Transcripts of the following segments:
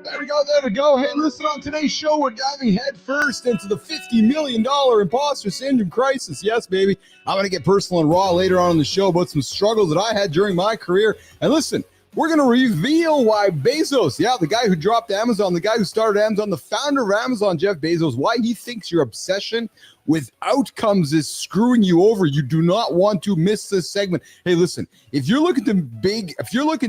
There we go. Hey, listen, on today's show, we're diving headfirst into the $50 million imposter syndrome crisis. Yes, baby. I'm going to get personal and raw later on in the show about some struggles that I had during my career. And listen, we're going to reveal why Bezos, the guy who dropped Amazon, the guy who started Amazon, the founder of Amazon, Jeff Bezos, why he thinks your obsession with outcomes is screwing you over. You do not want to miss this segment. Hey, listen, if you're looking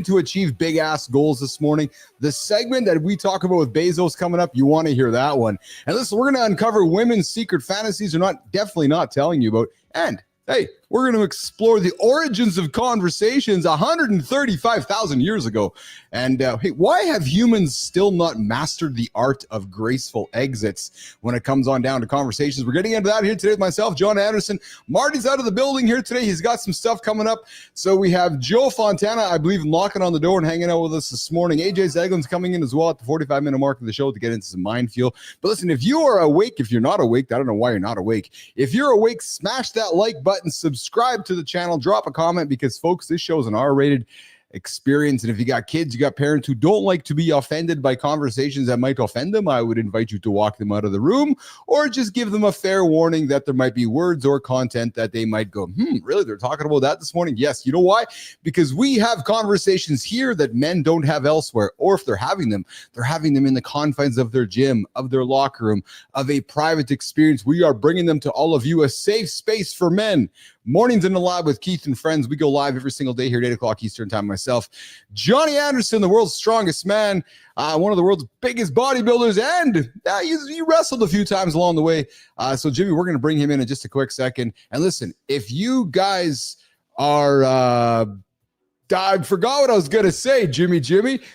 to achieve big ass goals this morning, the segment that we talk about with Bezos coming up, you want to hear that one. And listen, we're going to uncover women's secret fantasies they're definitely not telling you about. And hey, we're going to explore the origins of conversations 135,000 years ago. And hey, why have humans still not mastered the art of graceful exits when it comes on down to conversations? We're getting into that here today with myself, Jon Andersen. Marty's out of the building here today. He's got some stuff coming up. So we have Joe Fontana, I believe, knocking on the door and hanging out with us this morning. AJ Zeglin's coming in as well at the 45-minute mark of the show to get into some mind fuel. But listen, if you are awake, if you're not awake, I don't know why you're not awake. If you're awake, smash that like button, subscribe to the channel, drop a comment, because folks, this show is an R-rated experience. And if you got kids, you got parents who don't like to be offended by conversations that might offend them, I would invite you to walk them out of the room, or just give them a fair warning that there might be words or content that they might go, really, they're talking about that this morning? Yes. You know why? Because we have conversations here that men don't have elsewhere, or if they're having them in the confines of their gym, of their locker room, of a private experience. We are bringing them to all of you, a safe space for men. Mornings in the Lab with Keith and friends. We go live every single day here at 8 o'clock Eastern time. Myself, Johnny Anderson, the world's strongest man, one of the world's biggest bodybuilders, and he wrestled a few times along the way. So Jimmy, we're going to bring him in just a quick second. And listen, if you guys are I forgot what I was going to say, Jimmy.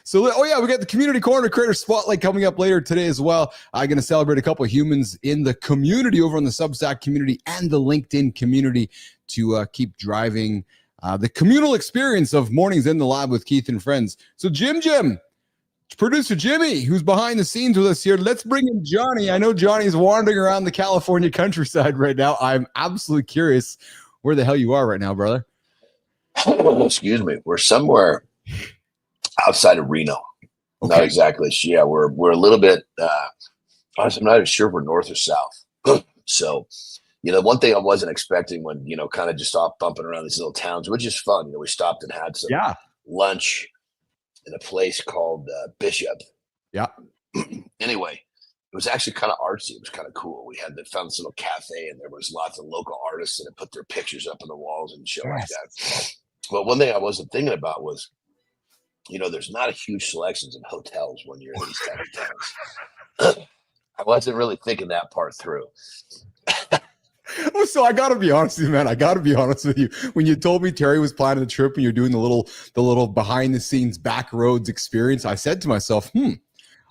So, we got the Community Corner Creator Spotlight coming up later today as well. I'm going to celebrate a couple of humans in the community over on the Substack community and the LinkedIn community to keep driving the communal experience of Mornings in the Lab with Keith and friends. So, Jim, producer Jimmy, who's behind the scenes with us here, let's bring in Johnny. I know Johnny's wandering around the California countryside right now. I'm absolutely curious where the hell you are right now, brother. Excuse me. We're somewhere outside of Reno. Okay. Not exactly. Yeah, we're a little bit. Honestly, I'm not even sure if we're north or south. So, one thing I wasn't expecting when kind of just off bumping around these little towns, which is fun. We stopped and had some lunch in a place called Bishop. Yeah. Anyway, it was actually kind of artsy. It was kind of cool. We found this little cafe, and there was lots of local artists that had put their pictures up on the walls and shit like that. But one thing I wasn't thinking about was, there's not a huge selections in hotels when you're in these type of towns. I wasn't really thinking that part through. So I gotta be honest with you, man. When you told me Terry was planning the trip and you're doing the little behind the scenes back roads experience, I said to myself,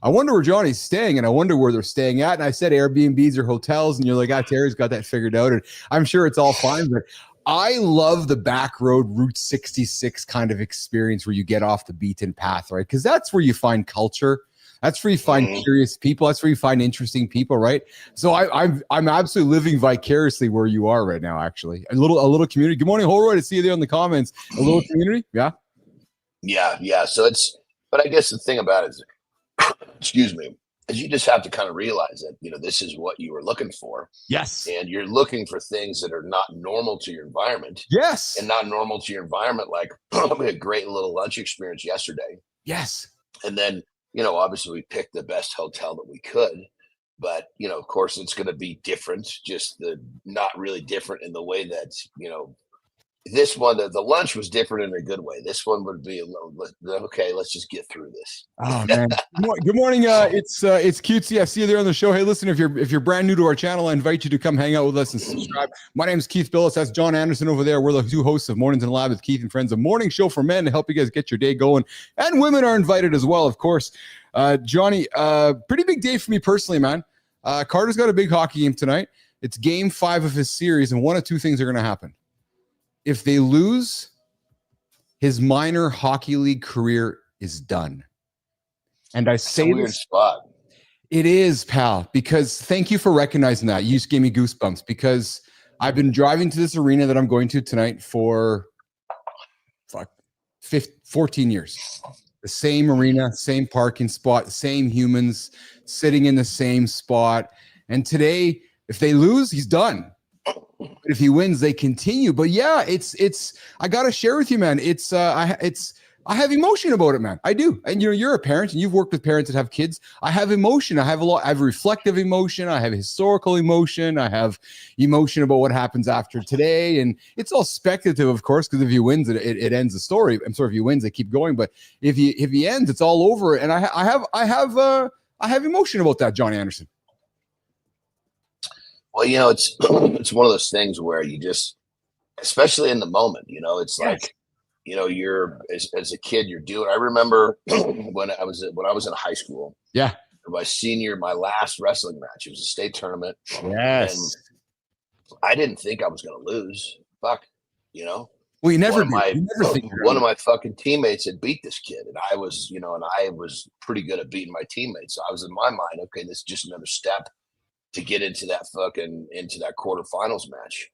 I wonder where Johnny's staying, and I wonder where they're staying at. And I said Airbnbs or hotels, and you're like, Terry's got that figured out, and I'm sure it's all fine. But I love the back road Route 66 kind of experience where you get off the beaten path, right? Because that's where you find culture. That's where you find curious people. That's where you find interesting people, right? So I'm absolutely living vicariously where you are right now. Actually, a little community. Good morning, Holroyd. I see you there in the comments. A little community, yeah. So but I guess the thing about it is, excuse me, is you just have to kind of realize that this is what you were looking for. Yes, and you're looking for things that are not normal to your environment. Yes, and not normal to your environment. Like we had a great little lunch experience yesterday. Yes, and then. Obviously we picked the best hotel that we could, but, of course it's going to be different, just not really different in the way that, this one, the lunch was different in a good way. This one would be a little, okay, let's just get through this. Oh man. Good morning. It's Cutesy. I see you there on the show. Hey, listen, if you're brand new to our channel, I invite you to come hang out with us and subscribe. My name is Keith Bilous. That's Jon Andersen over there. We're the two hosts of Mornings in the Lab with Keith and friends, a morning show for men to help you guys get your day going. And women are invited as well, of course. Johnny, pretty big day for me personally, man. Carter's got a big hockey game tonight. It's game 5 of his series, and one of two things are going to happen. If they lose, his minor hockey league career is done. And I say weird spot. It is, pal, because thank you for recognizing that. You just gave me goosebumps because I've been driving to this arena that I'm going to tonight for 14 years. The same arena, same parking spot, same humans sitting in the same spot. And today, if they lose, he's done. But if he wins, they continue. But yeah, it's I gotta share with you, man. I have emotion about it, man. I do. And you're a parent and you've worked with parents that have kids. I have emotion. I have reflective emotion. I have historical emotion. I have emotion about what happens after today. And it's all speculative, of course, because if he wins, it ends the story. I'm sorry, if he wins, they keep going. But if he ends, it's all over. And I have emotion about that, Jon Andersen. Well, it's it's one of those things where you just, especially in the moment, it's like, you're as a kid, you're doing. I remember when I was in high school. Yeah. My last wrestling match. It was a state tournament. Yes. And I didn't think I was going to lose. Fuck, Well, you never one of my fucking teammates had beat this kid, and I was, and I was pretty good at beating my teammates. So I was in my mind, okay, this is just another step to get into that quarterfinals match.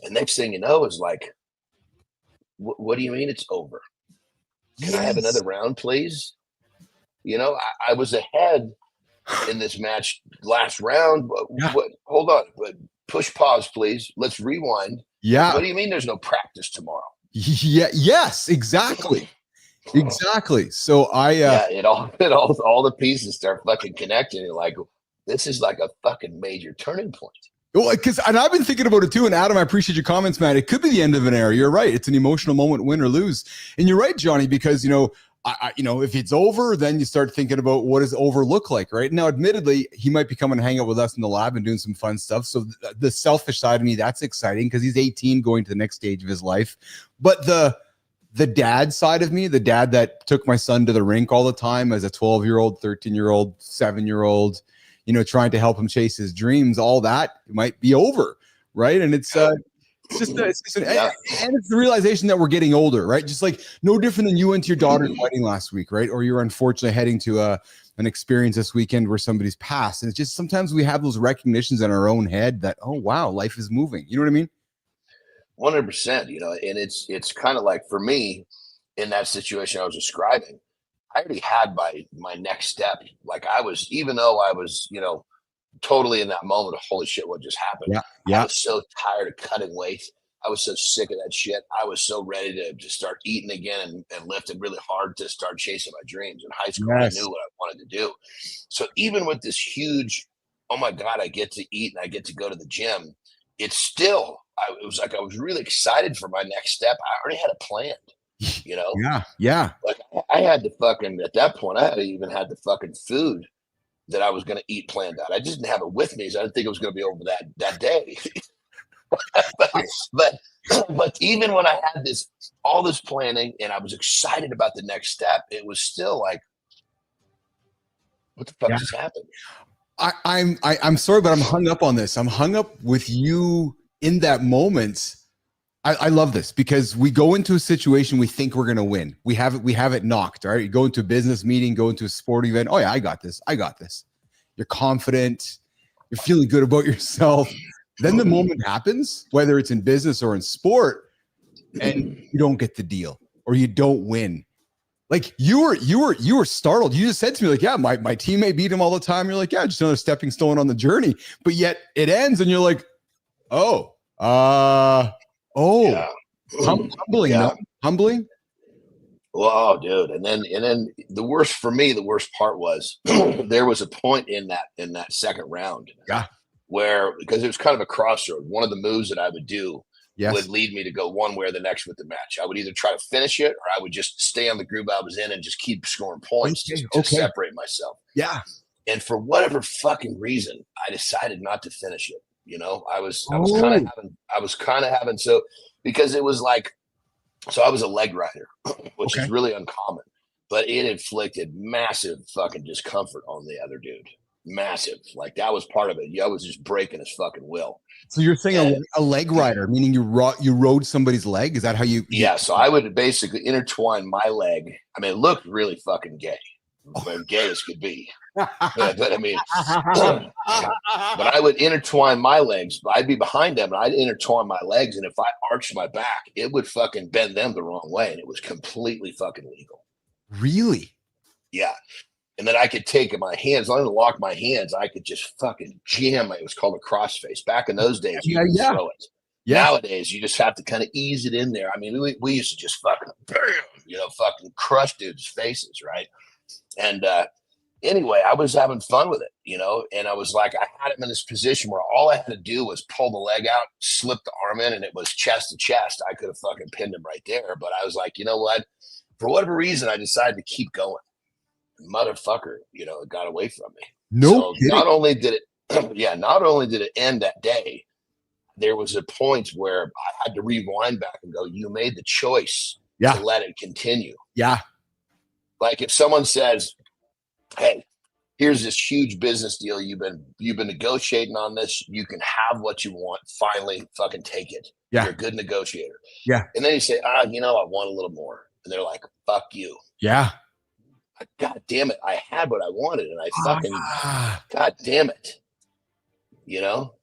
And next thing you know is like, what do you mean it's over? Can I have another round, please? I was ahead in this match last round. Hold on, but push pause, please. Let's rewind. Yeah. What do you mean there's no practice tomorrow? Yeah. Yes, exactly. Exactly. So all the pieces start fucking connecting. You're like, this is like a fucking major turning point. Well, and I've been thinking about it too. And Adam, I appreciate your comments, man. It could be the end of an era. You're right. It's an emotional moment, win or lose. And you're right, Johnny, because if it's over, then you start thinking about what does over look like, right? Now, admittedly, he might be coming and hang out with us in the lab and doing some fun stuff. So the selfish side of me, that's exciting because he's 18 going to the next stage of his life. But the dad side of me, the dad that took my son to the rink all the time as a 12-year-old, 13-year-old, 7-year-old, trying to help him chase his dreams, all that might be over, right? And it's the realization that we're getting older, right? Just like no different than you went to your daughter's wedding last week, right? Or you're unfortunately heading to an experience this weekend where somebody's passed. And it's just sometimes we have those recognitions in our own head that, oh, wow, life is moving. You know what I mean? 100%, and it's kind of like for me in that situation I was describing, I already had my next step. Like even though I was, totally in that moment of holy shit, what just happened? Yeah. I was so tired of cutting weight. I was so sick of that shit. I was so ready to start eating again and lifting really hard to start chasing my dreams. In high school, I knew what I wanted to do. So even with this huge, oh my God, I get to eat and I get to go to the gym, it's still, it was like I was really excited for my next step. I already had it planned. Yeah. Like I had to fucking, at that point, I even had the fucking food that I was going to eat planned out. I just didn't have it with me, so I didn't think it was going to be over that day. but even when I had all this planning and I was excited about the next step, it was still like, what the fuck just happened? I'm sorry, but I'm hung up on this. I'm hung up with you in that moment. I love this because we go into a situation we think we're going to win. We have it knocked. All right. You go into a business meeting, go into a sporting event. Oh yeah, I got this. You're confident. You're feeling good about yourself. Then the moment happens, whether it's in business or in sport, and you don't get the deal or you don't win. Like you were startled. You just said to me, like, yeah, my teammate beat him all the time. You're like, yeah, just another stepping stone on the journey. But yet it ends and you're like, humbling, yeah. No? Humbling. Well, dude, and then the worst part was there was a point in that second round, where because it was kind of a crossroad. One of the moves that I would do would lead me to go one way or the next with the match. I would either try to finish it or I would just stay on the groove I was in and just keep scoring points to separate myself. Yeah. And for whatever fucking reason, I decided not to finish it. I was kind of having so because it was like, so I was a leg rider, which is really uncommon, but it inflicted massive fucking discomfort on the other dude. Massive. Like that was part of it. I was just breaking his fucking will. So you're saying a leg rider, meaning you rode somebody's leg? Is that how you? Yeah. So I would basically intertwine my leg. I mean, it looked really fucking gay. Gay as could be. But I mean, but I would intertwine my legs. I'd be behind them and I'd intertwine my legs. And if I arched my back, it would fucking bend them the wrong way. And it was completely fucking legal. Really? Yeah. And then I could take my hands, as long as I lock my hands, I could just fucking jam. It was called a crossface. Back in those days, you could throw it. Yeah. Nowadays, you just have to kind of ease it in there. I mean, we used to just fucking, bam, fucking crush dudes' faces, right? And anyway, I was having fun with it, and I was like, I had him in this position where all I had to do was pull the leg out, slip the arm in, and it was chest to chest. I could have fucking pinned him right there. But I was like, you know what? For whatever reason, I decided to keep going. Motherfucker, it got away from me. No. So not only did it end that day, there was a point where I had to rewind back and go, you made the choice to let it continue. Yeah. Like if someone says, hey, here's this huge business deal. You've been negotiating on this. You can have what you want. Finally, fucking take it. Yeah. You're a good negotiator. Yeah. And then you say, I want a little more. And they're like, fuck you. Yeah. God damn it. I had what I wanted and I fucking, God damn it.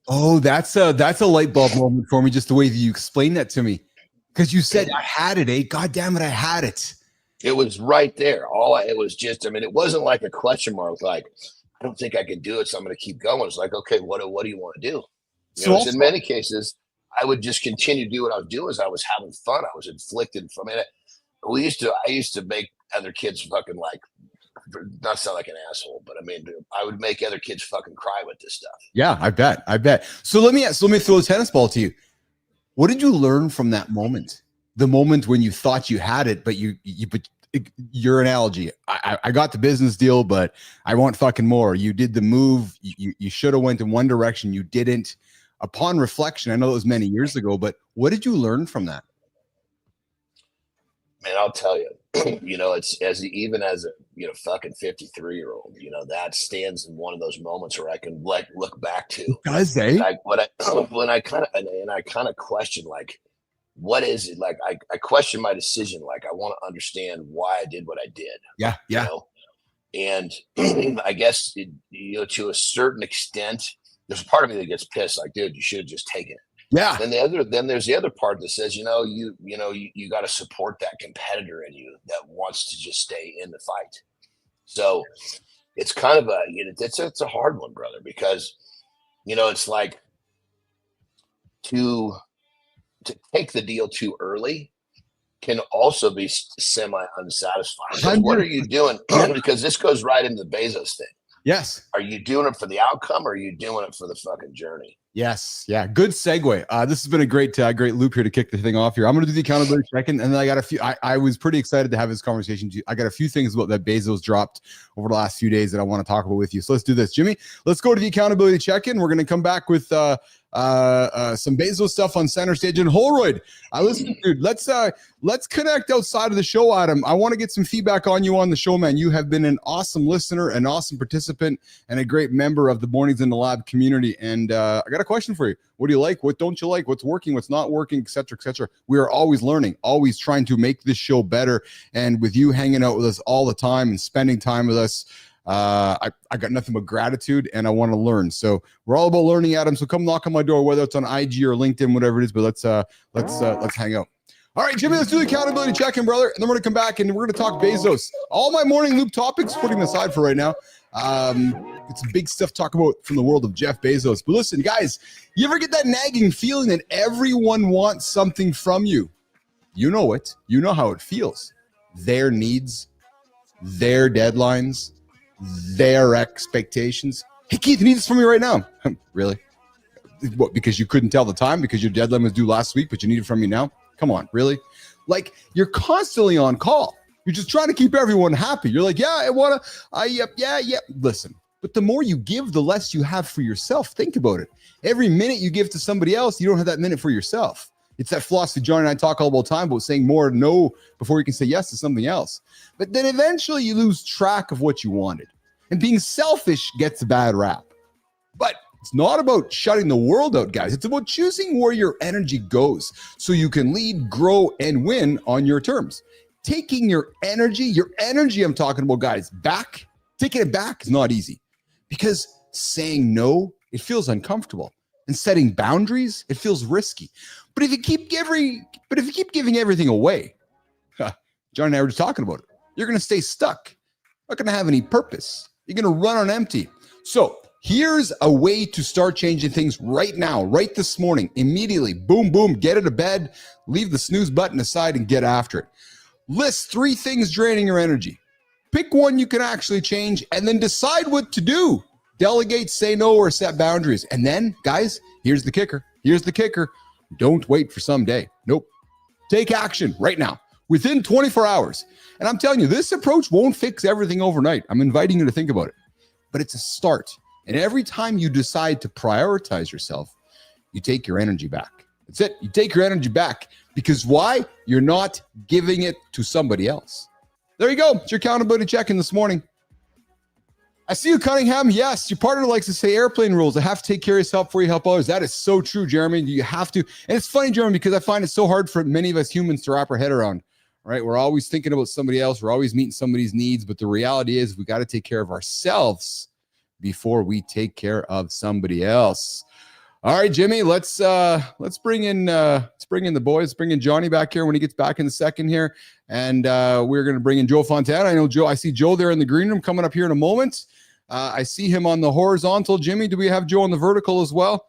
Oh, that's a light bulb moment for me. Just the way that you explained that to me. Because you said I had it, eh? God damn it. I had it. It was right there. It was just, it wasn't like a question mark. Like, I don't think I can do it. So I'm going to keep going. It's like, okay, what do you want to do? So in many cases, I would just continue to do what I was doing as I was having fun. I was inflicted from it. I used to make other kids fucking not sound like an asshole, but I would make other kids fucking cry with this stuff. Yeah, I bet. So let me throw a tennis ball to you. What did you learn from that moment? The moment when you thought you had it, but your analogy, I got the business deal, but I want fucking more. You did the move. You should have went in one direction. You didn't. Upon reflection, I know it was many years ago, but what did you learn from that? Man, I'll tell you, it's even as a fucking 53-year-old, that stands in one of those moments where I can look back to. Does they? When I kind of question, like, what is it? Like, I question my decision. Like, I want to understand why I did what I did. Yeah. And I guess, to a certain extent, there's a part of me that gets pissed. Like, dude, you should have just taken it. Yeah. Then there's the other part that says, you got to support that competitor in you that wants to just stay in the fight. So it's kind of it's a hard one, brother, because, it's like to take the deal too early can also be semi unsatisfying. What are you doing? Because this goes right into the Bezos thing. Yes. Are you doing it for the outcome or are you doing it for the fucking journey? Yes. Yeah. Good segue. This has been a great loop here to kick the thing off here. I'm going to do the accountability check-in, and then I got a few. I was pretty excited to have this conversation. I got a few things about that Bezos dropped over the last few days that I want to talk about with you. So let's do this, Jimmy. Let's go to the accountability check-in. We're going to come back with some Bezos stuff on center stage and Holroyd. Listen, dude, let's connect outside of the show, Adam. I want to get some feedback on you on the show, man. You have been an awesome listener, an awesome participant, and a great member of the Mornings in the Lab community. And I got a question for you. What do you like? What don't you like? What's working? What's not working? Et cetera, et cetera. We are always learning, always trying to make this show better. And with you hanging out with us all the time and spending time with us, I got nothing but gratitude, and I want to learn. So we're all about learning, Adam. So come knock on my door, whether it's on IG or LinkedIn, whatever it is. But let's hang out. All right, Jimmy, let's do the accountability check-in, brother. And then we're going to come back and we're going to talk Bezos. All my morning loop topics, putting them aside for right now. It's some big stuff to talk about from the world of Jeff Bezos. But listen, guys, you ever get that nagging feeling that everyone wants something from you? You know it. You know how it feels. Their needs, their deadlines, their expectations. Hey, Keith, you need this from me right now. Really? What, because you couldn't tell the time because your deadline was due last week, but you need it from me now? Come on, really? Like, you're constantly on call. You're just trying to keep everyone happy. You're like, yeah, yeah. Listen, but the more you give, the less you have for yourself. Think about it. Every minute you give to somebody else, you don't have that minute for yourself. It's that philosophy John and I talk all the time about saying more no before you can say yes to something else. But then eventually you lose track of what you wanted. And being selfish gets a bad rap. But it's not about shutting the world out, guys. It's about choosing where your energy goes so you can lead, grow, and win on your terms. Taking your energy I'm talking about, guys, back, taking it back is not easy because saying no, it feels uncomfortable. And setting boundaries, it feels risky. But if you keep giving everything away, John and I were just talking about it. You're going to stay stuck. Not going to have any purpose. You're going to run on empty. So here's a way to start changing things right now, right this morning, immediately. Boom, boom, get out of bed, leave the snooze button aside and get after it. List 3 things draining your energy. Pick one you can actually change and then decide what to do. Delegate, say no, or set boundaries. And then, guys, here's the kicker. Here's the kicker. Don't wait for someday. Nope. Take action right now, within 24 hours. And I'm telling you, this approach won't fix everything overnight. I'm inviting you to think about it. But it's a start. And every time you decide to prioritize yourself, you take your energy back. That's it. You take your energy back. Because why? You're not giving it to somebody else. There you go. It's your accountability check-in this morning. I see you, Cunningham. Yes, your partner likes to say airplane rules. I have to take care of yourself before you help others. That is so true, Jeremy. You have to. And it's funny, Jeremy, because I find it so hard for many of us humans to wrap our head around, right? We're always thinking about somebody else. We're always meeting somebody's needs. But the reality is we got to take care of ourselves before we take care of somebody else. All right, Jimmy, let's bring in the boys. Bring in Johnny back here when he gets back in the second here, and we're going to bring in Joe Fontana. I know Joe. I see Joe there in the green room coming up here in a moment. I see him on the horizontal. Jimmy, do we have Joe on the vertical as well?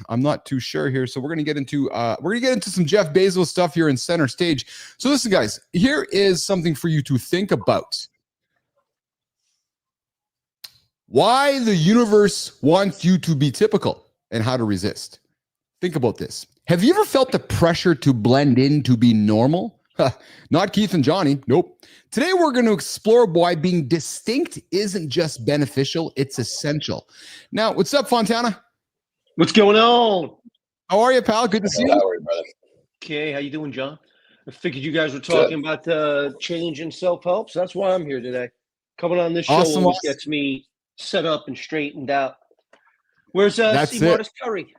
I'm not too sure here, so we're going to get into some Jeff Bezos stuff here in center stage. So listen, guys, here is something for you to think about. Why the universe wants you to be typical and how to resist. Think about this. Have you ever felt the pressure to blend in to be normal? Not Keith and Johnny. Nope. Today, we're going to explore why being distinct isn't just beneficial, it's essential. Now, what's up, Fontana? What's going on? How are you, pal? Good to see you. How are you, brother? Okay, how you doing, John? I figured you guys were talking about change and self-help, so that's why I'm here today. Coming on this show always gets me set up and straightened out. Where's Martis Curry?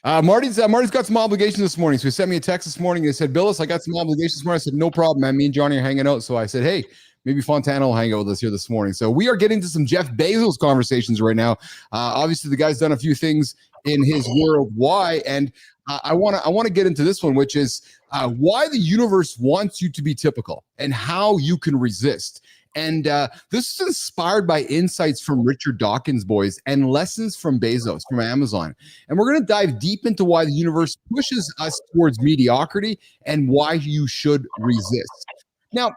Marty's got some obligations this morning, so he sent me a text this morning. He said, Bilous, I got some obligations this morning. I said, no problem, man. Me and Johnny are hanging out. So I said, hey, maybe Fontana will hang out with us here this morning. So we are getting to some Jeff Bezos conversations right now. Obviously, the guy's done a few things in his world. Why? And I want to get into this one, which is why the universe wants you to be typical and how you can resist. And this is inspired by insights from Richard Dawkins, boys, and lessons from Bezos, from Amazon. And we're going to dive deep into why the universe pushes us towards mediocrity and why you should resist. Now,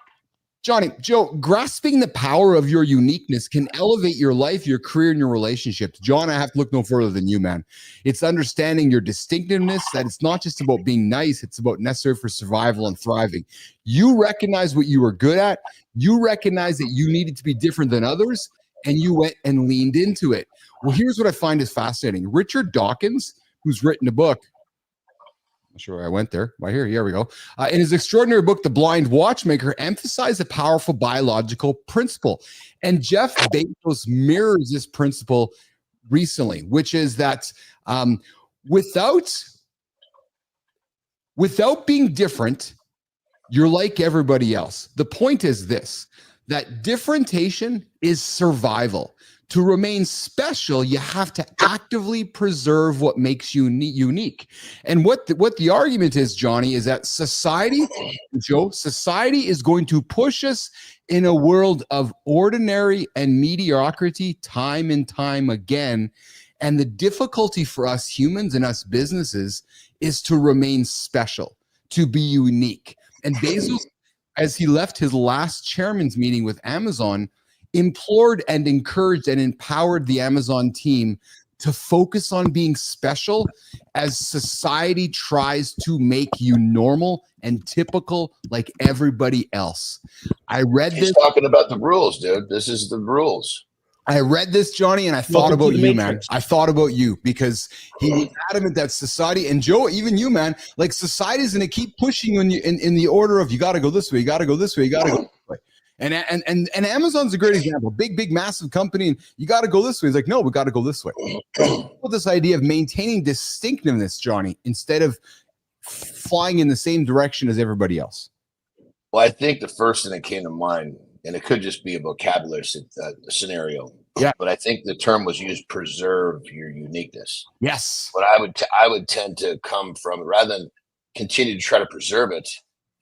Johnny, Joe, grasping the power of your uniqueness can elevate your life, your career, and your relationships. John, I have to look no further than you, man. It's understanding your distinctiveness, that it's not just about being nice, it's about necessary for survival and thriving. You recognize what you were good at. You recognize that you needed to be different than others, and you went and leaned into it. Well, here's what I find is fascinating. Richard Dawkins, who's written a book, I'm not sure where I went there. Right here we go. In his extraordinary book, The Blind Watchmaker, emphasized a powerful biological principle. And Jeff Bezos mirrors this principle recently, which is that without being different, you're like everybody else. The point is this, that differentiation is survival. To remain special, you have to actively preserve what makes you unique. And what the argument is, Johnny, is that society is going to push us in a world of ordinary and mediocrity time and time again. And the difficulty for us humans and us businesses is to remain special, to be unique. And Bezos, as he left his last chairman's meeting with Amazon, implored and encouraged and empowered the Amazon team to focus on being special as society tries to make you normal and typical like everybody else. He's talking about the rules, dude. This is the rules. I read this, Johnny, and I thought about you, man. I thought about you because he was adamant that society, and Joe, even you, man, like society is going to keep pushing you in the order of you got to go this way, you got to go this way, you got to go this way. And Amazon's a great example. Big, massive company, and you got to go this way. It's like, no, we got to go this way. This idea of maintaining distinctiveness, Johnny, instead of flying in the same direction as everybody else. Well, I think the first thing that came to mind, and it could just be a vocabulary scenario. Yeah. But I think the term was used, preserve your uniqueness. Yes. But I would tend to come from, rather than continue to try to preserve it,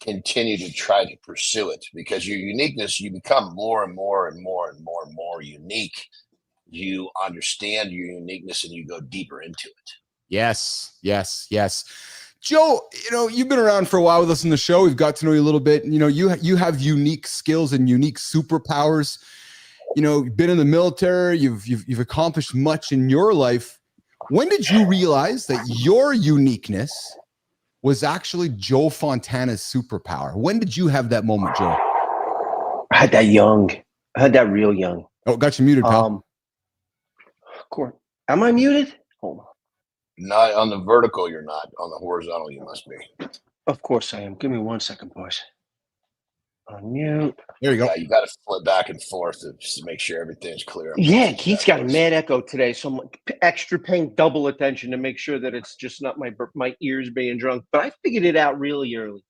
continue to try to pursue it, because your uniqueness, you become more and more and more and more and more unique. You understand your uniqueness and you go deeper into it. Yes, yes, yes. Joe, you've been around for a while with us on the show. We've got to know you a little bit. You have unique skills and unique superpowers. You've been in the military. You've accomplished much in your life. When did you realize that your uniqueness was actually Joe Fontana's superpower? When did you have that moment, Joe? I had that young. I had that real young. Oh, got you muted, pal. Am I muted? Hold on. Not on the vertical, you're not. On the horizontal, you must be. Of course I am. Give me 1 second, boys. Unmute. There you go. Yeah, you got to flip back and forth to make sure everything's clear. Yeah, he's got a mad echo today, so I'm extra paying double attention to make sure that it's just not my ears being drunk. But I figured it out really early.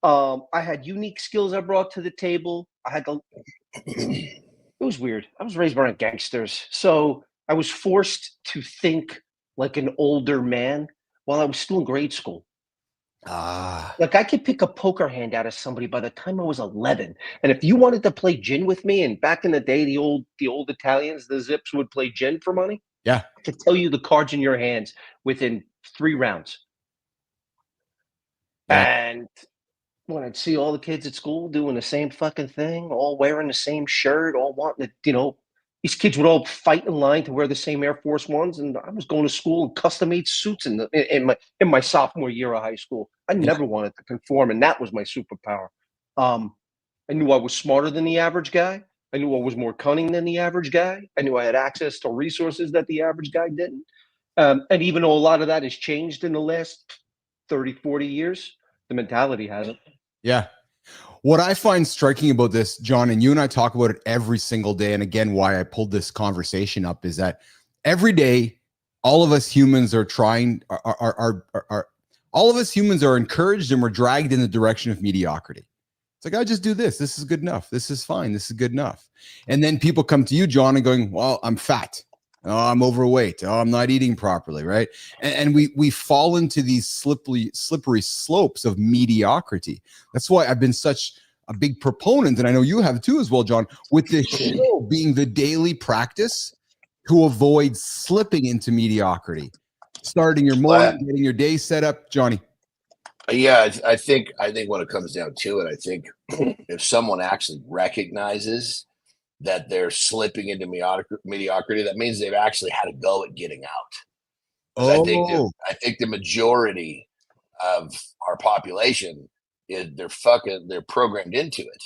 I had unique skills I brought to the table. It was weird. I was raised around gangsters, so I was forced to think like an older man while I was still in grade school. Like I could pick a poker hand out of somebody by the time I was 11. And if you wanted to play gin with me, and back in the day, the old Italians, the Zips would play gin for money. Yeah. I could tell you the cards in your hands within 3 rounds. Yeah. And when I'd see all the kids at school doing the same fucking thing, all wearing the same shirt, all wanting to, these kids would all fight in line to wear the same Air Force Ones, and I was going to school and custom-made suits in my sophomore year of high school. I never wanted to conform, and that was my superpower. I knew I was smarter than the average guy. I knew I was more cunning than the average guy. I knew I had access to resources that the average guy didn't. And even though a lot of that has changed in the last 30, 40 years, the mentality hasn't. Yeah. What I find striking about this, John, and you and I talk about it every single day, and again, why I pulled this conversation up, is that every day, all of us humans are all of us humans are encouraged and we're dragged in the direction of mediocrity. It's like, I just do this. This is good enough. This is fine. This is good enough. And then people come to you, John, and going, well, I'm fat. Oh, I'm overweight. Oh, I'm not eating properly, right? And we fall into these slippery slopes of mediocrity. That's why I've been such a big proponent, and I know you have too as well, John, with this show being the daily practice to avoid slipping into mediocrity. Starting your morning, getting your day set up, Johnny. Yeah, I think when it comes down to it, I think if someone actually recognizes that they're slipping into mediocrity, that means they've actually had a go at getting out. I think the majority of our population is they're programmed into it.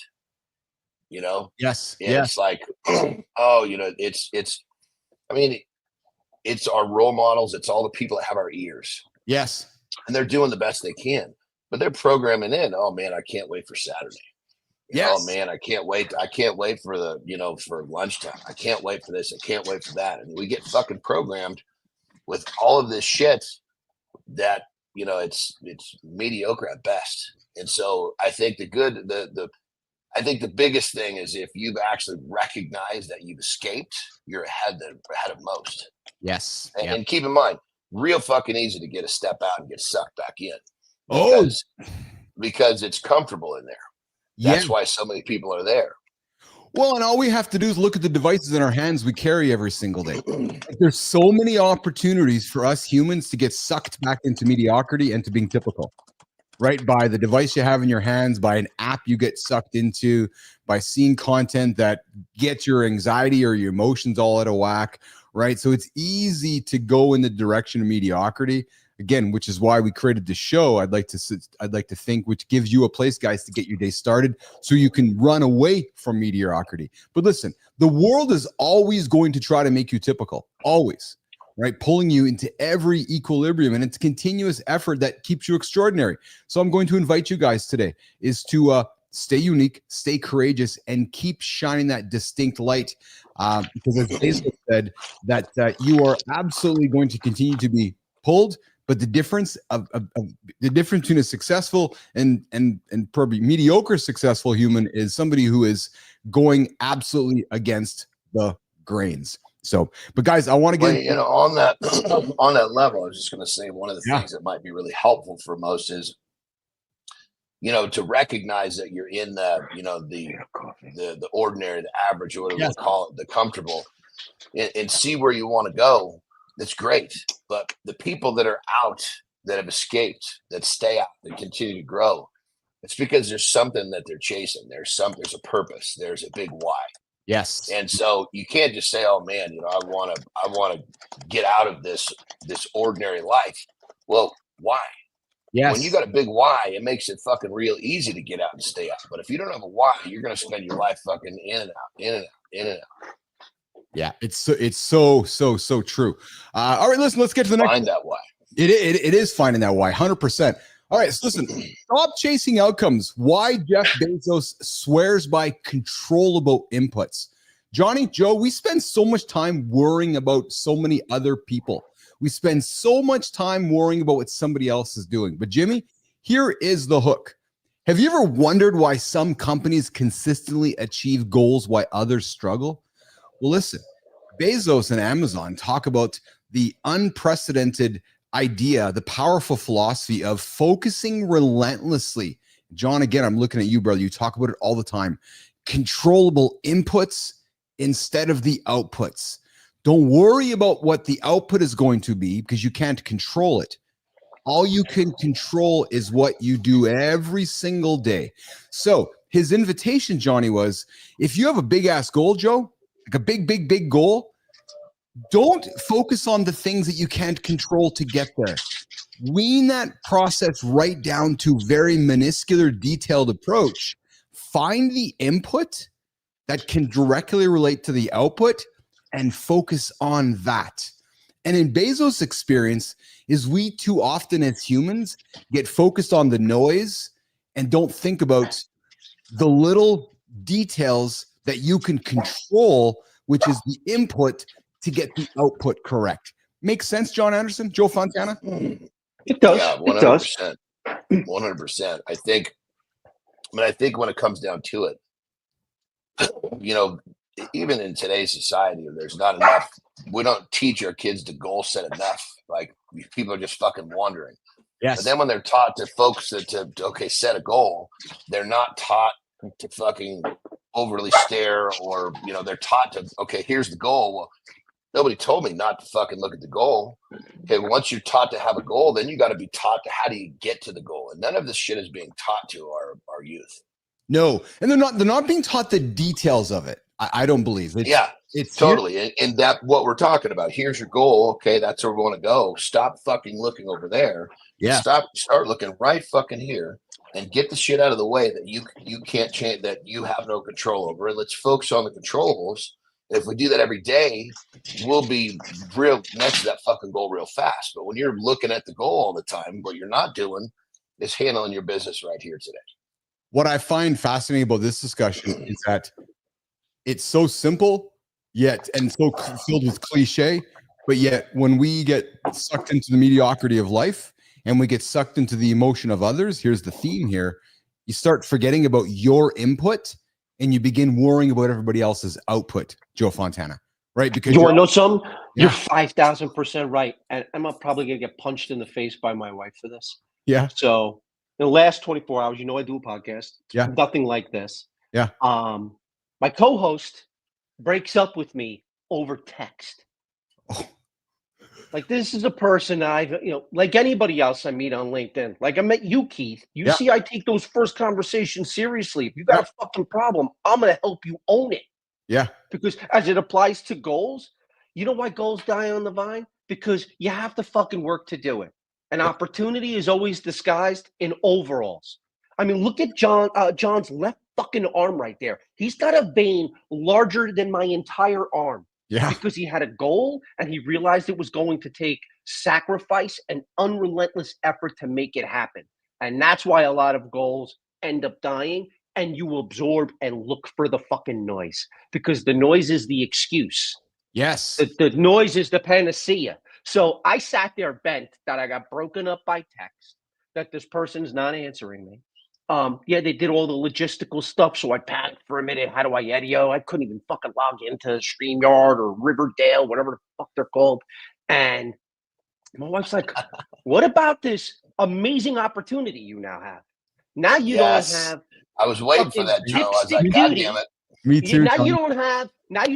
Yes. It's like, it's our role models. It's all the people that have our ears. Yes. And they're doing the best they can, but they're programming in, oh man, I can't wait for Saturday. Yes. Oh man, I can't wait. I can't wait for for lunchtime. I can't wait for this. I can't wait for that. And we get fucking programmed with all of this shit that, it's mediocre at best. And so I think I think the biggest thing is if you've actually recognized that you've escaped, you're ahead of most. Yes. And keep in mind, real fucking easy to get a step out and get sucked back in. Because it's comfortable in there. That's why so many people are there. Well, and all we have to do is look at the devices in our hands we carry every single day. There's so many opportunities for us humans to get sucked back into mediocrity and to being typical, right? By the device you have in your hands, by an app you get sucked into, by seeing content that gets your anxiety or your emotions all out of whack, right? So it's easy to go in the direction of mediocrity. Again, which is why we created the show. I'd like to think, which gives you a place, guys, to get your day started so you can run away from mediocrity. But listen, the world is always going to try to make you typical, always, right? Pulling you into every equilibrium, and it's a continuous effort that keeps you extraordinary. So I'm going to invite you guys today is to stay unique, stay courageous, and keep shining that distinct light. Because as Bezos said, that you are absolutely going to continue to be pulled. But the difference between a successful and probably mediocre successful human is somebody who is going absolutely against the grains. So, but guys, I want to get on that level. I was just going to say one of the things that might be really helpful for most is to recognize that you're in the, the ordinary, the average, or whatever we call it, the comfortable, and see where you want to go. That's great. But the people that are out, that have escaped, that stay out, that continue to grow, it's because there's something that they're chasing. There's a purpose. There's a big why. Yes. And so you can't just say, oh man, I want to get out of this ordinary life. Well, why? Yes. When you got a big why, it makes it fucking real easy to get out and stay out. But if you don't have a why, you're going to spend your life fucking in and out, in and out, in and out. Yeah, it's so true. All right, listen, let's get to the next. Find that why. It is finding that why, 100%. All right, so listen, stop chasing outcomes. Why Jeff Bezos swears by controllable inputs. Johnny, Joe, we spend so much time worrying about so many other people. We spend so much time worrying about what somebody else is doing. But Jimmy, here is the hook. Have you ever wondered why some companies consistently achieve goals while others struggle? Well, listen, Bezos and Amazon talk about the unprecedented idea, the powerful philosophy of focusing relentlessly. John, again, I'm looking at you, brother. You talk about it all the time. Controllable inputs instead of the outputs. Don't worry about what the output is going to be because you can't control it. All you can control is what you do every single day. So his invitation, Johnny, was if you have a big ass goal, Joe, like a big goal, don't focus on the things that you can't control to get there. Wean that process right down to very minuscule, detailed approach. Find the input that can directly relate to the output and focus on that. And in Bezos' experience is we too often as humans get focused on the noise and don't think about the little details that you can control, which is the input to get the output correct. Makes sense, Jon Andersen, Joe Fontana? It does. Yeah, 100%. 100%. I think when it comes down to it, even in today's society, there's not enough. We don't teach our kids to goal set enough. Like people are just fucking wandering. Yes. But then when they're taught to focus to set a goal, they're not taught to fucking overly stare, or they're taught to, okay, here's the goal. Well, nobody told me not to fucking look at the goal. Okay, well, once you're taught to have a goal, then you got to be taught to how do you get to the goal. And none of this shit is being taught to our youth. No, and they're not being taught the details of it. I don't believe it. It's totally. And that what we're talking about. Here's your goal. Okay, that's where we want to go. Stop fucking looking over there. Yeah. Start looking right fucking here and get the shit out of the way that you can't change, that you have no control over. And let's focus on the controllables. If we do that every day, we'll be real next to that fucking goal real fast. But when you're looking at the goal all the time, what you're not doing is handling your business right here today. What I find fascinating about this discussion is that it's so simple, yet and so filled with cliche, but yet when we get sucked into the mediocrity of life and we get sucked into the emotion of others, here's the theme here. You start forgetting about your input and you begin worrying about everybody else's output, Joe Fontana, right? Because you want to know something? Yeah. You're 5,000% right. And I'm probably going to get punched in the face by my wife for this. Yeah. So in the last 24 hours, I do a podcast. Yeah. Nothing like this. Yeah. My co-host breaks up with me over text. Oh. Like, this is a person like anybody else I meet on LinkedIn. Like I met you, Keith. You see, I take those first conversations seriously. If you got a fucking problem, I'm going to help you own it. Yeah. Because as it applies to goals, you know why goals die on the vine? Because you have to fucking work to do it. An opportunity is always disguised in overalls. I mean, look at John's left fucking arm right there. He's got a vein larger than my entire arm. Yeah. Because he had a goal and he realized it was going to take sacrifice and unrelentless effort to make it happen. And that's why a lot of goals end up dying, and you absorb and look for the fucking noise, because the noise is the excuse. Yes. The noise is the panacea. So I sat there bent that I got broken up by text, that this person's not answering me. They did all the logistical stuff. So I panicked for a minute. How do I edit? I couldn't even fucking log into StreamYard or Riverdale, whatever the fuck they're called. And my wife's like, what about this amazing opportunity you now have? Now you don't have. I was waiting for that, Joe. I was like, God damn it. Me too. Now you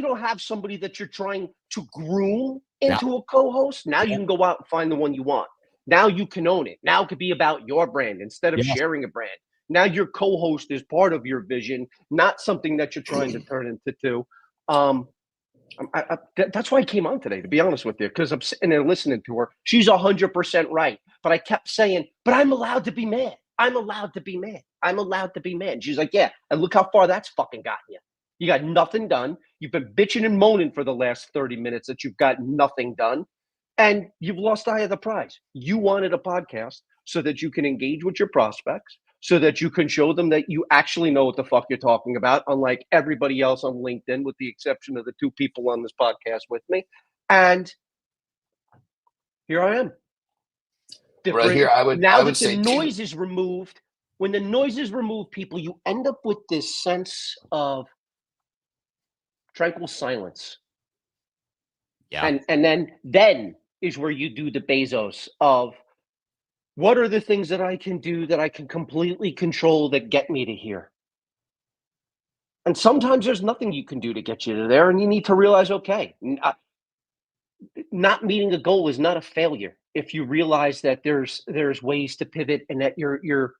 don't have somebody that you're trying to groom into a co-host. Now you can go out and find the one you want. Now you can own it. Now it could be about your brand instead of sharing a brand. Now your co-host is part of your vision, not something that you're trying to turn into two. That's why I came on today, to be honest with you, because I'm sitting there listening to her. She's 100% right. But I kept saying, but I'm allowed to be mad. I'm allowed to be mad. I'm allowed to be mad. And she's like, yeah, and look how far that's fucking gotten you. You got nothing done. You've been bitching and moaning for the last 30 minutes that you've got nothing done. And you've lost eye of the prize. You wanted a podcast so that you can engage with your prospects, so that you can show them that you actually know what the fuck you're talking about, unlike everybody else on LinkedIn, with the exception of the two people on this podcast with me. And here I am. Right here, I would say the noise is removed. When the noise is removed, people, you end up with this sense of tranquil silence. Yeah. And then is where you do the Bezos of, what are the things that I can do that I can completely control that get me to here? And sometimes there's nothing you can do to get you to there, and you need to realize, okay, not meeting a goal is not a failure if you realize that there's ways to pivot, and that your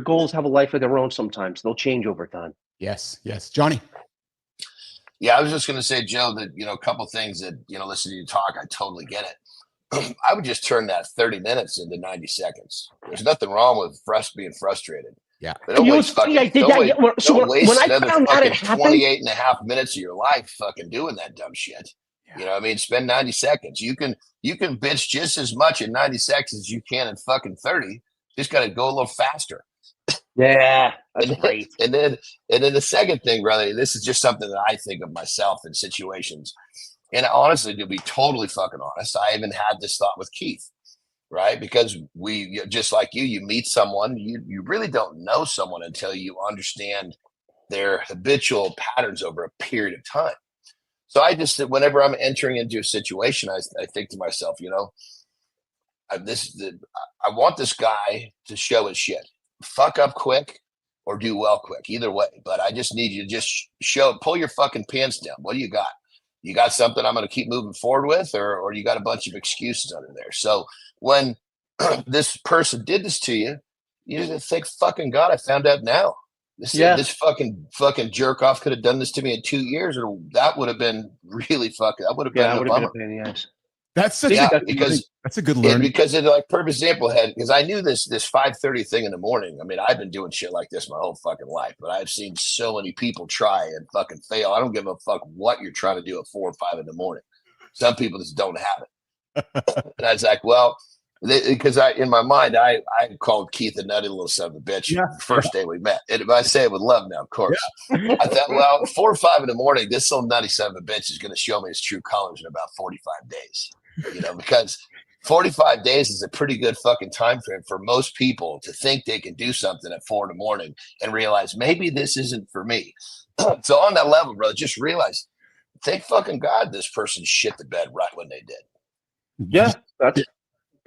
goals have a life of their own. Sometimes they'll change over time. Yes, Johnny. Yeah, I was just going to say, Joe, that, a couple things that, listening to you talk, I totally get it. I would just turn that 30 minutes into 90 seconds. There's nothing wrong with being frustrated. Yeah. But don't waste another fucking 28 and a half minutes of your life fucking doing that dumb shit. Yeah. You know what I mean? Spend 90 seconds. You can bitch just as much in 90 seconds as you can in fucking 30. Just got to go a little faster. Yeah, that's great. And then the second thing, brother, this is just something that I think of myself in situations. And honestly, to be totally fucking honest, I even had this thought with Keith, right? Because we, just like you meet someone, you really don't know someone until you understand their habitual patterns over a period of time. So whenever I'm entering into a situation, I think to myself, I want this guy to show his shit. Fuck up quick or do well quick, either way. But I just need you to just pull your fucking pants down. What do you got? You got something I'm going to keep moving forward with, or you got a bunch of excuses under there. So when this person did this to you, you just think, fucking God, I found out now. This fucking jerk off could have done this to me in 2 years, or that would have been really fucking. That would have been a bummer. That's a good learning. Because it's like perfect example head. Because I knew this 5:30 thing in the morning. I mean, I've been doing shit like this my whole fucking life, but I've seen so many people try and fucking fail. I don't give a fuck what you're trying to do at 4 or 5 in the morning. Some people just don't have it. And I was like, well, because in my mind, I called Keith a nutty little son of a bitch the first day we met. And I say it with love now, of course. Yeah. I thought, well, 4 or 5 in the morning, this little nutty son of a bitch is going to show me his true colors in about 45 days. Because 45 days is a pretty good fucking time frame for most people to think they can do something at 4 in the morning and realize maybe this isn't for me. So on that level, brother, just realize, thank fucking God this person shit the bed right when they did. Yeah, that's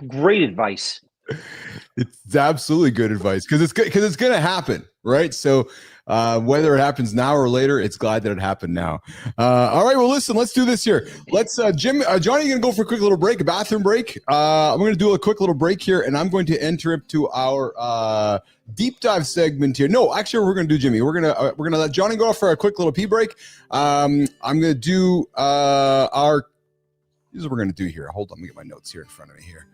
great advice. It's absolutely good advice because it's going to happen, right? So whether it happens now or later, it's glad that it happened now. All right, well, listen, let's do this here. Let's Johnny, you're gonna go for a quick little break, a bathroom break. I'm gonna do a quick little break here, and I'm going to enter into our deep dive segment here. No, actually, we're gonna do Jimmy. We're gonna let Johnny go for a quick little pee break. I'm gonna do here's what we're gonna do here. Hold on, let me get my notes here in front of me here.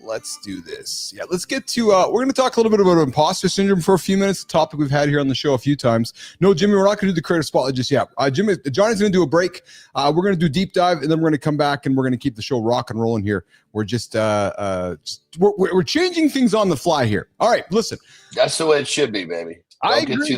Let's do this. Yeah, let's get to we're going to talk a little bit about imposter syndrome for a few minutes, a topic we've had here on the show a few times. No, Jimmy, we're not going to do the creative spotlight just yet. Johnny's going to do a break. We're going to do deep dive, and then we're going to come back and we're going to keep the show rock and rolling here. We're just we're changing things on the fly here. All right, listen. That's the way it should be, baby. I agree.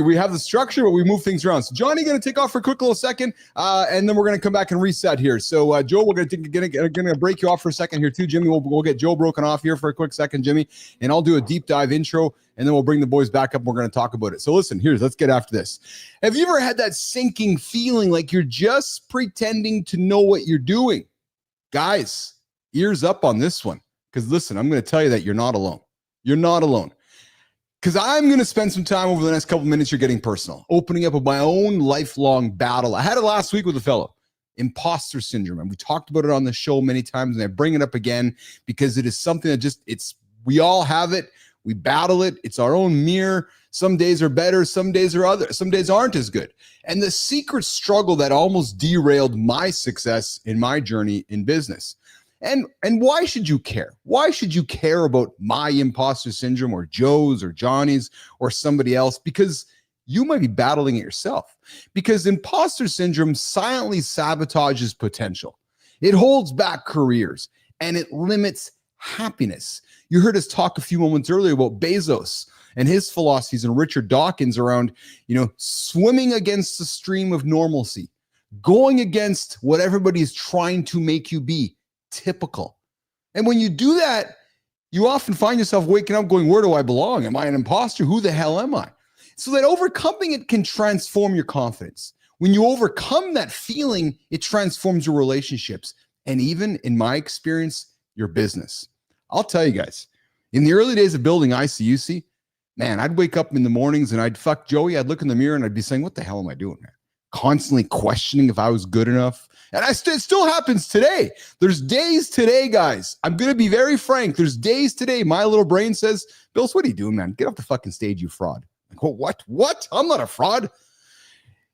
We have the structure, but we move things around. So Johnny, going to take off for a quick little second, and then we're going to come back and reset here. So Joe, we're going to break you off for a second here too. Jimmy, we'll get Joe broken off here for a quick second, Jimmy, and I'll do a deep dive intro, and then we'll bring the boys back up. And we're going to talk about it. So listen, let's get after this. Have you ever had that sinking feeling like you're just pretending to know what you're doing? Guys, ears up on this one. Because listen, I'm going to tell you that you're not alone. You're not alone. Because I'm going to spend some time over the next couple minutes here getting personal, opening up with my own lifelong battle. I had it last week with a fellow, Imposter Syndrome. And we talked about it on the show many times, and I bring it up again because it is something that we all have it. We battle it. It's our own mirror. Some days are better. Some days are other. Some days aren't as good. And the secret struggle that almost derailed my success in my journey in business. And why should you care? Why should you care about my imposter syndrome or Joe's or Johnny's or somebody else? Because you might be battling it yourself. Because imposter syndrome silently sabotages potential. It holds back careers and it limits happiness. You heard us talk a few moments earlier about Bezos and his philosophies and Richard Dawkins around, swimming against the stream of normalcy, going against what everybody is trying to make you be. Typical. And when you do that, you often find yourself waking up going, where do I belong? Am I an imposter? Who the hell am I? So that overcoming it can transform your confidence. When you overcome that feeling, it transforms your relationships. And even in my experience, your business. I'll tell you guys, in the early days of building ICUC, man, I'd wake up in the mornings and I'd fuck Joey. I'd look in the mirror and I'd be saying, what the hell am I doing, man? Constantly questioning if I was good enough. And it still happens today. There's days today, guys. I'm going to be very frank. There's days today. My little brain says, Bilous, what are you doing, man? Get off the fucking stage, you fraud. Like, oh, what? I'm not a fraud.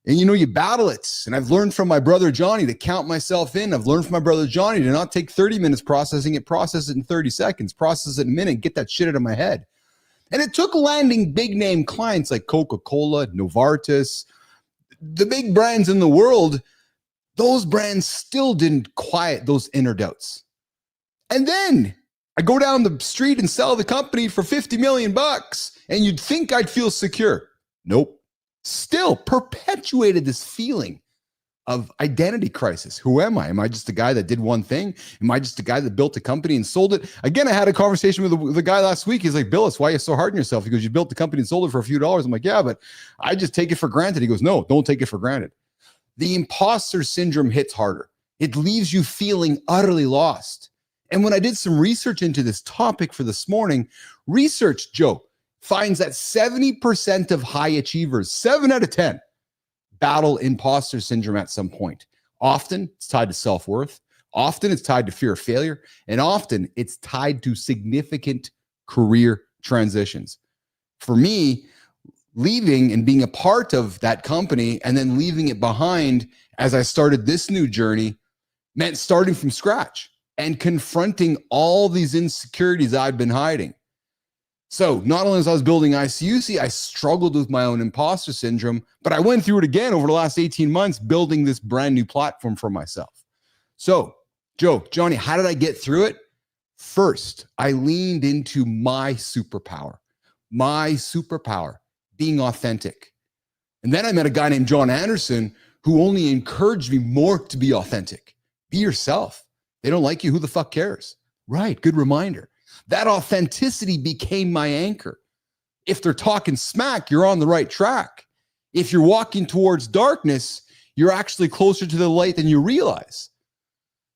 And you battle it. And I've learned from my brother Johnny to count myself in. I've learned from my brother Johnny to not take 30 minutes processing it, process it in 30 seconds, process it in a minute, get that shit out of my head. And it took landing big name clients like Coca-Cola, Novartis, the big brands in the world. Those brands still didn't quiet those inner doubts. And then I go down the street and sell the company for $50 million and you'd think I'd feel secure. Nope. Still perpetuated this feeling of identity crisis. Who am I? Am I just a guy that did one thing? Am I just a guy that built a company and sold it? Again, I had a conversation with the guy last week. He's like, Bilous, why are you so hard on yourself? He goes, you built the company and sold it for a few dollars. I'm like, yeah, but I just take it for granted. He goes, no, don't take it for granted. The imposter syndrome hits harder. It leaves you feeling utterly lost. And when I did some research into this topic for this morning, research, Joe, finds that 70% of high achievers, 7 out of 10, battle imposter syndrome at some point. Often it's tied to self-worth. Often it's tied to fear of failure. And often it's tied to significant career transitions. For me, leaving and being a part of that company and then leaving it behind as I started this new journey meant starting from scratch and confronting all these insecurities I'd been hiding. So not only as I was building ICUC, I struggled with my own imposter syndrome, but I went through it again over the last 18 months, building this brand new platform for myself. So Joe, Johnny, how did I get through it? First, I leaned into my superpower, being authentic. And then I met a guy named Jon Andersen who only encouraged me more to be authentic. Be yourself. They don't like you. Who the fuck cares? Right. Good reminder. That authenticity became my anchor. If they're talking smack, you're on the right track. If you're walking towards darkness, you're actually closer to the light than you realize.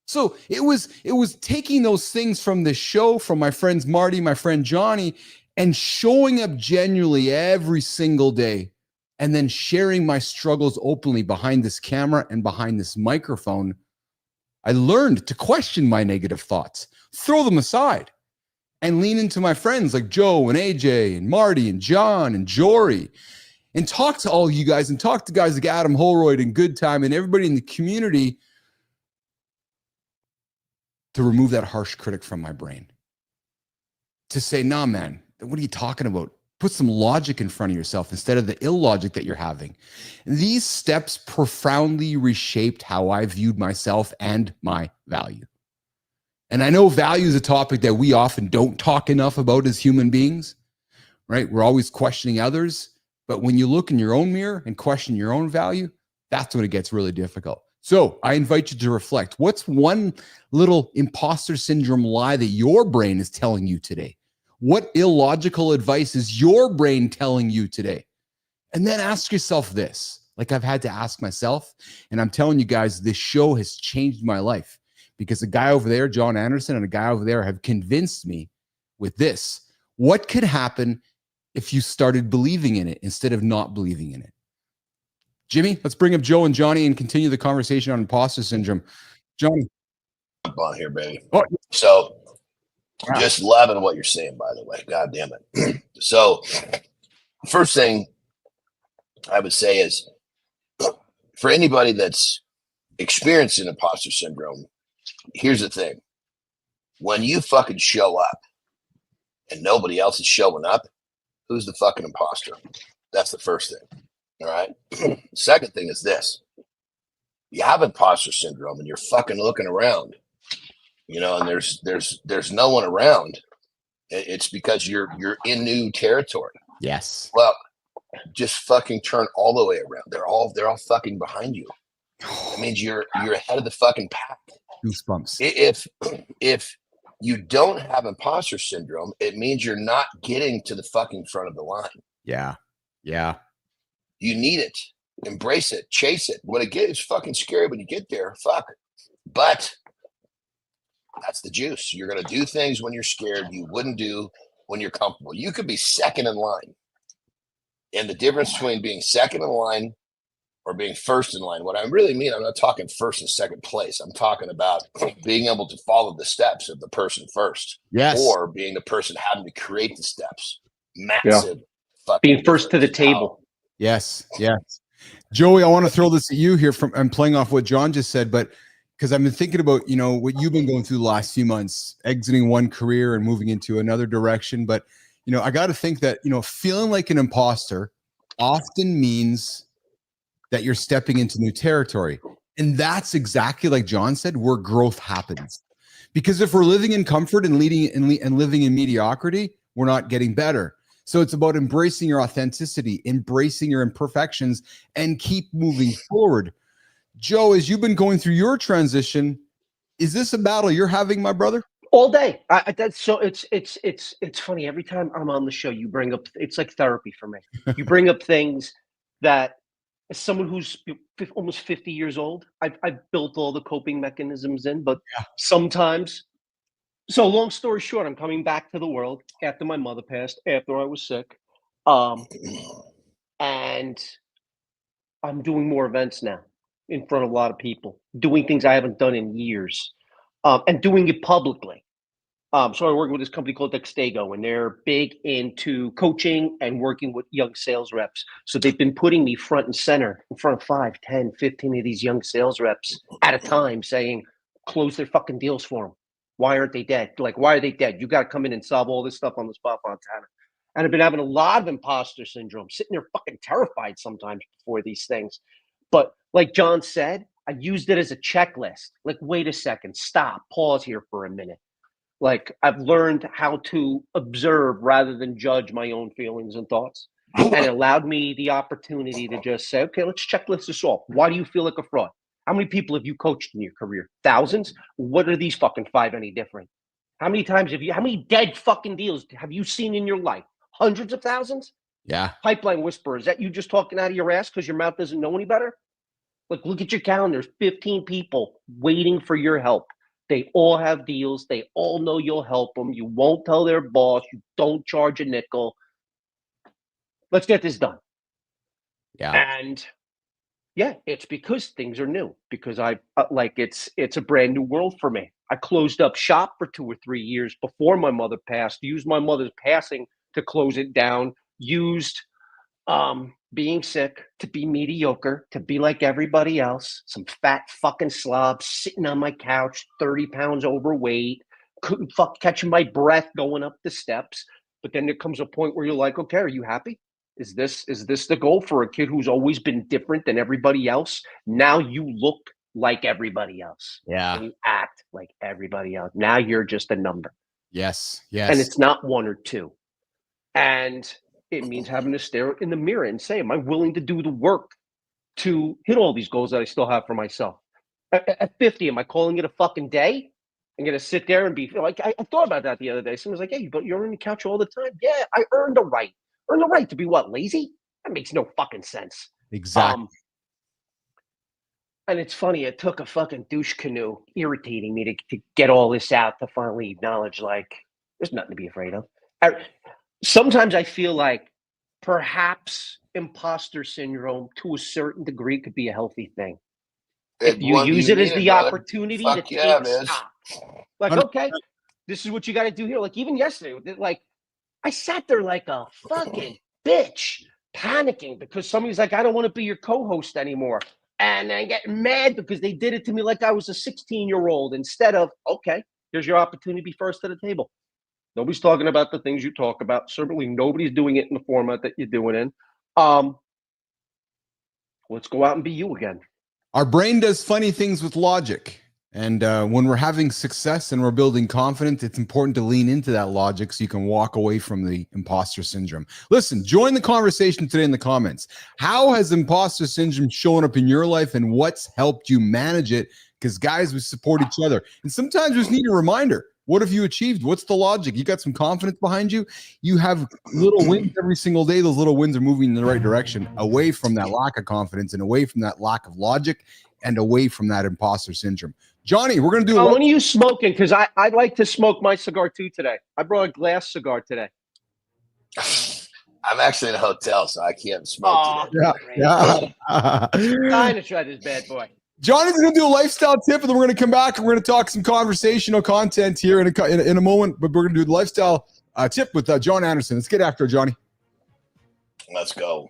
So it was taking those things from this show, from my friends Marty, my friend Johnny, and showing up genuinely every single day, and then sharing my struggles openly behind this camera and behind this microphone. I learned to question my negative thoughts, throw them aside, and lean into my friends like Joe and AJ and Marty and John and Jory, and talk to all you guys and talk to guys like Adam Holroyd and Good Time and everybody in the community to remove that harsh critic from my brain. To say, nah, man, what are you talking about? Put some logic in front of yourself instead of the illogic that you're having. And these steps profoundly reshaped how I viewed myself and my value. And I know value is a topic that we often don't talk enough about as human beings, right? We're always questioning others. But when you look in your own mirror and question your own value, that's when it gets really difficult. So I invite you to reflect. What's one little imposter syndrome lie that your brain is telling you today? What illogical advice is your brain telling you today? And then ask yourself this, like I've had to ask myself, and I'm telling you guys, this show has changed my life because a guy over there, Jon Andersen, and a guy over there have convinced me with this. What could happen if you started believing in it instead of not believing in it? Jimmy, let's bring up Joe and Johnny and continue the conversation on imposter syndrome. Johnny. On here, baby. Oh. So just loving what you're saying, by the way. God damn it. So first thing I would say is, for anybody that's experiencing imposter syndrome, here's the thing. When you fucking show up and nobody else is showing up, who's the fucking imposter? That's the first thing. All right. Second thing is this. You have imposter syndrome and you're fucking looking around, you know, and there's no one around. It's because you're in new territory. Yes. Well, just fucking turn all the way around. They're all fucking behind you. That means you're ahead of the fucking pack. Goosebumps. If you don't have imposter syndrome, it means you're not getting to the fucking front of the line. Yeah. Yeah. You need it. Embrace it. Chase it. When it gets fucking scary when you get there, fuck. But that's the juice. You're going to do things when you're scared you wouldn't do when you're comfortable. You could be second in line. And the difference between being second in line or being first in line, what I really mean, I'm not talking first and second place. I'm talking about being able to follow the steps of the person first. Yes. Or being the person having to create the steps. Massive fucking being first to the table. Yes. Yes. Joey, I want to throw this at you here I'm playing off what John just said, but because I've been thinking about, you know, what you've been going through the last few months, exiting one career and moving into another direction. But, you know, I got to think that, you know, feeling like an imposter often means that you're stepping into new territory. And that's exactly like John said, where growth happens. Because if we're living in comfort and living in mediocrity, we're not getting better. So it's about embracing your authenticity, embracing your imperfections, and keep moving forward. Joe, as you've been going through your transition, is this a battle you're having, my brother? All day. That's so it's funny. Every time I'm on the show, you bring up, it's like therapy for me. You bring up things that, as someone who's almost 50 years old, I've built all the coping mechanisms in, but sometimes. So long story short, I'm coming back to the world after my mother passed, after I was sick, and I'm doing more events now in front of a lot of people, doing things I haven't done in years, and doing it publicly. So I work with this company called Dextago, and they're big into coaching and working with young sales reps. So they've been putting me front and center in front of 5, 10, 15 of these young sales reps at a time, saying, close their fucking deals for them. Why aren't they dead? Like, why are they dead? You got to come in and solve all this stuff on the spot, Fontana. And I've been having a lot of imposter syndrome, sitting there fucking terrified sometimes before these things. But like John said, I used it as a checklist. Like, wait a second, stop, pause here for a minute. Like, I've learned how to observe rather than judge my own feelings and thoughts. And it allowed me the opportunity to just say, okay, let's checklist this off. Why do you feel like a fraud? How many people have you coached in your career? Thousands? What are these fucking 5 any different? How many dead fucking deals have you seen in your life? Hundreds of thousands? Yeah. Pipeline whisperer. Is that you just talking out of your ass because your mouth doesn't know any better? Like, look at your calendar. There's 15 people waiting for your help. They all have deals. They all know you'll help them. You won't tell their boss. You don't charge a nickel. Let's get this done. Yeah. And yeah, it's because things are new. Because it's a brand new world for me. I closed up shop for 2 or 3 years before my mother passed. Used my mother's passing to close it down. Used being sick to be mediocre, to be like everybody else. Some fat fucking slob sitting on my couch, 30 pounds overweight, couldn't catching my breath going up the steps. But then there comes a point where you're like, okay, are you happy? Is this the goal for a kid who's always been different than everybody else? Now you look like everybody else. Yeah. And you act like everybody else. Now you're just a number. Yes. Yes. And it's not 1 or 2. And it means having to stare in the mirror and say, am I willing to do the work to hit all these goals that I still have for myself? At 50, am I calling it a fucking day? I'm going to sit there and be like, I thought about that the other day. Someone's like, hey, but you're on the couch all the time. Yeah, I earned the right. Earned the right to be what, lazy? That makes no fucking sense. Exactly. And it's funny, it took a fucking douche canoe irritating me to get all this out to finally acknowledge, like, there's nothing to be afraid of. Sometimes I feel like perhaps imposter syndrome to a certain degree could be a healthy thing. If you use it as the opportunity to take stock. Like, okay, this is what you got to do here. Like, even yesterday, like, I sat there like a fucking bitch, panicking because somebody's like, I don't want to be your co-host anymore. And I get mad because they did it to me like I was a 16-year-old instead of, okay, here's your opportunity to be first at the table. Nobody's talking about the things you talk about. Certainly nobody's doing it in the format that you're doing in. Let's go out and be you again. Our brain does funny things with logic. And when we're having success and we're building confidence, it's important to lean into that logic so you can walk away from the imposter syndrome. Listen, join the conversation today in the comments. How has imposter syndrome shown up in your life and what's helped you manage it? Because guys, we support each other. And sometimes we just need a reminder. What have you achieved? What's the logic? You got some confidence behind you. You have little wins every single day. Those little wins are moving in the right direction, away from that lack of confidence and away from that lack of logic and away from that imposter syndrome. Johnny, we're going to do when are you smoking? Because I'd like to smoke my cigar too today. I brought a glass cigar today. I'm actually in a hotel, so I can't smoke today. Trying to try this bad boy. Johnny's going to do a lifestyle tip, and then we're going to come back and we're going to talk some conversational content here in a moment. But we're going to do the lifestyle tip with Jon Andersen. Let's get after it, Johnny. Let's go.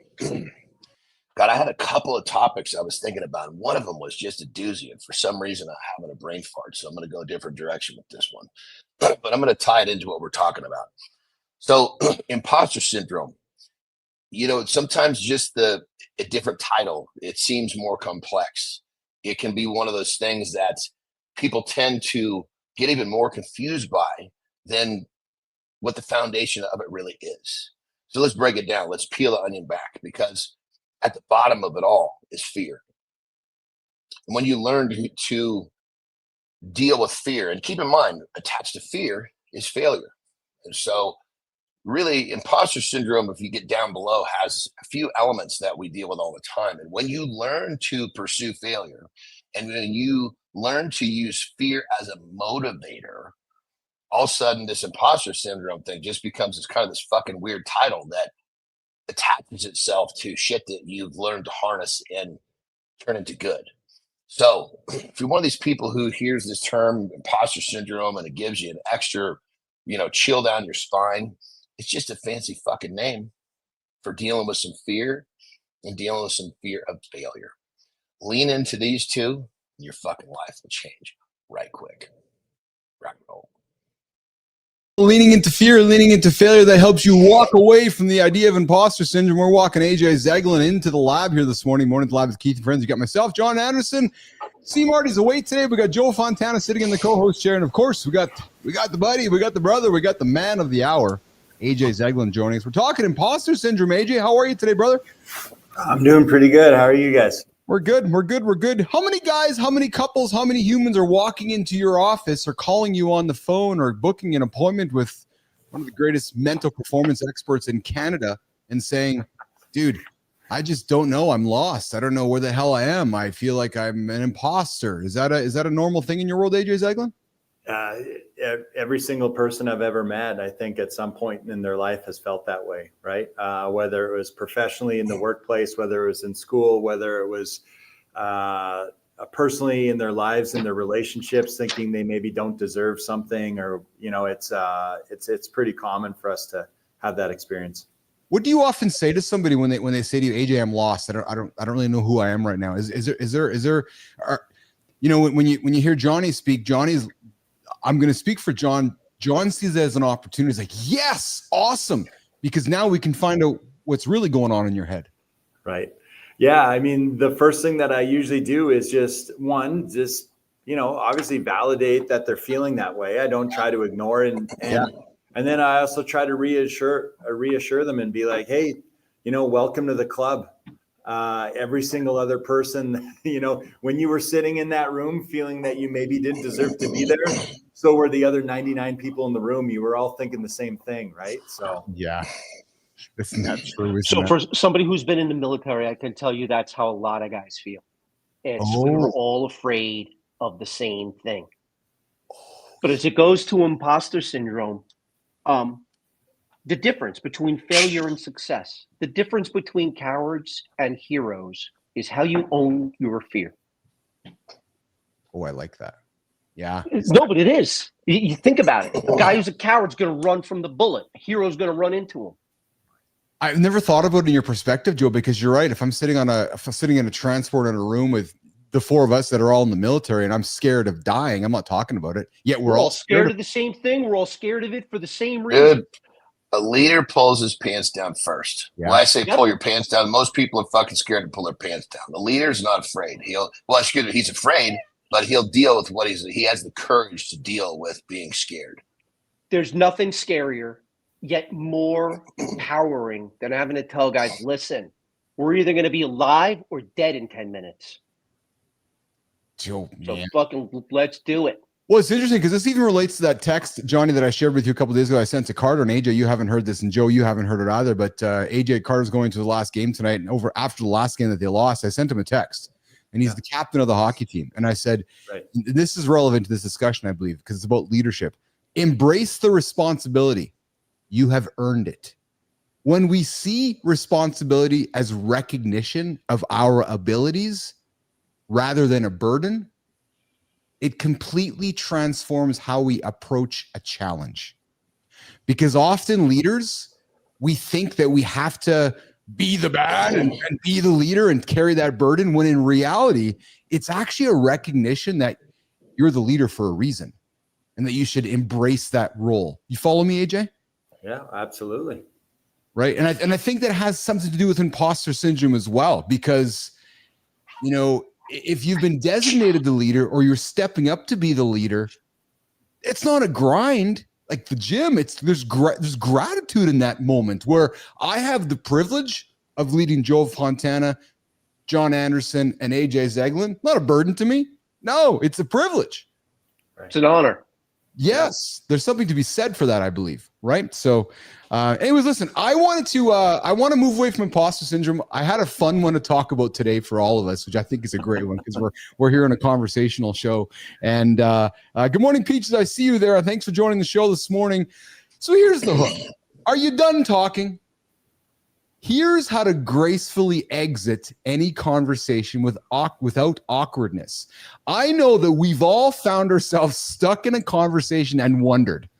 God, I had a couple of topics I was thinking about, and one of them was just a doozy, and for some reason I'm having a brain fart, so I'm going to go a different direction with this one. But I'm going to tie it into what we're talking about. So, imposter syndrome, sometimes just a different title, it seems more complex. It can be one of those things that people tend to get even more confused by than what the foundation of it really is. So let's break it down. Let's peel the onion back, because at the bottom of it all is fear. And when you learn to deal with fear, and keep in mind, attached to fear is failure. And so really, imposter syndrome, if you get down below, has a few elements that we deal with all the time. And when you learn to pursue failure, and when you learn to use fear as a motivator, all of a sudden this imposter syndrome thing just becomes this fucking weird title that attaches itself to shit that you've learned to harness and turn into good. So if you're one of these people who hears this term imposter syndrome and it gives you an extra, chill down your spine, it's just a fancy fucking name for dealing with some fear and dealing with some fear of failure. Lean into these two, and your fucking life will change right quick. Rock and roll. Leaning into fear, leaning into failure, that helps you walk away from the idea of imposter syndrome. We're walking AJ Zeglin into the lab here this morning. Morning Lab with Keith and friends. You got myself, Jon Andersen. C. Marty's away today. We got Joe Fontana sitting in the co-host chair, and of course, we got the buddy, we got the brother, we got the man of the hour, AJ Zeglin, joining us. We're talking imposter syndrome. AJ, how are you today, brother? I'm doing pretty good. How are you guys? We're good. How many guys, how many couples, how many humans are walking into your office or calling you on the phone or booking an appointment with one of the greatest mental performance experts in Canada and saying, dude, I just don't know. I'm lost. I don't know where the hell I am. I feel like I'm an imposter. Is that a normal thing in your world, AJ Zeglin? Every single person I've ever met, I think at some point in their life has felt that way, right? Whether it was professionally in the workplace, whether it was in school, whether it was personally in their lives, in their relationships, thinking they maybe don't deserve something, or it's pretty common for us to have that experience. What do you often say to somebody when they say to you, AJ, I'm lost. I don't really know who I am right now. Is there when you hear Johnny speak, I'm going to speak for Jon. Jon sees it as an opportunity. He's like, yes, awesome. Because now we can find out what's really going on in your head. Right. Yeah. I mean, the first thing that I usually do is just obviously validate that they're feeling that way. I don't try to ignore it. And then I also try to reassure them and be like, hey, welcome to the club. Every single other person, when you were sitting in that room feeling that you maybe didn't deserve to be there, so were the other 99 people in the room. You were all thinking the same thing, right? So yeah, isn't that true? For somebody who's been in the military, I can tell you that's how a lot of guys feel. It's we were all afraid of the same thing. But as it goes to imposter syndrome, the difference between failure and success, the difference between cowards and heroes is how you own your fear. Oh, I like that. Yeah. No, but it is. You think about it. A guy who's a coward's going to run from the bullet. A hero's going to run into him. I've never thought about it in your perspective, Joe, because you're right. If I'm sitting in a transport in a room with the four of us that are all in the military and I'm scared of dying, I'm not talking about it. Yet we're all scared of the same thing. We're all scared of it for the same reason. Dude, a leader pulls his pants down first. Yeah. When I say pull your pants down, most people are fucking scared to pull their pants down. The leader's not afraid. He's afraid, but he'll deal with he has the courage to deal with being scared. There's nothing scarier, yet more empowering than having to tell guys, listen, we're either going to be alive or dead in 10 minutes. Joe, so fucking let's do it. Well, it's interesting because this even relates to that text, Johnny, that I shared with you a couple of days ago. I sent to Carter, and AJ, you haven't heard this, and Joe, you haven't heard it either. But AJ Carter's going to the last game tonight, and after the last game that they lost, I sent him a text, and he's the captain of the hockey team. And I said, this is relevant to this discussion, I believe, because it's about leadership. Embrace the responsibility. You have earned it. When we see responsibility as recognition of our abilities rather than a burden, it completely transforms how we approach a challenge. Because often leaders, we think that we have to be the man and be the leader and carry that burden, when in reality, it's actually a recognition that you're the leader for a reason and that you should embrace that role. You follow me, AJ? Yeah, absolutely. Right. And I think that has something to do with imposter syndrome as well, because, you know, if you've been designated the leader or you're stepping up to be the leader, it's not a grind like the gym. There's gratitude in that moment where I have the privilege of leading Joe Fontana, Jon Andersen, and AJ Zeglin. Not a burden to me. No, it's a privilege. It's an honor. Yes, there's something to be said for that, I believe. Right. So anyways, listen, I want to move away from imposter syndrome. I had a fun one to talk about today for all of us, which I think is a great one because we're here on a conversational show. And good morning, Peaches. I see you there. Thanks for joining the show this morning. So here's the hook. Are you done talking? Here's how to gracefully exit any conversation without awkwardness. I know that we've all found ourselves stuck in a conversation and wondered,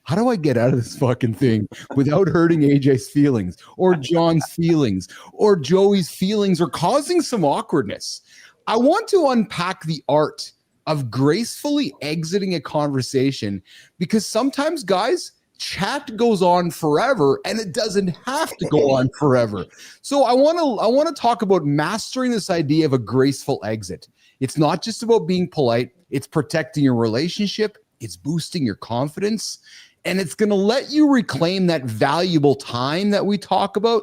how do I get out of this fucking thing without hurting AJ's feelings or John's feelings or Joey's feelings or causing some awkwardness? I want to unpack the art of gracefully exiting a conversation, because sometimes, guys, chat goes on forever and it doesn't have to go on forever. So I want to talk about mastering this idea of a graceful exit. It's not just about being polite. It's protecting your relationship. It's boosting your confidence. And it's going to let you reclaim that valuable time that we talk about,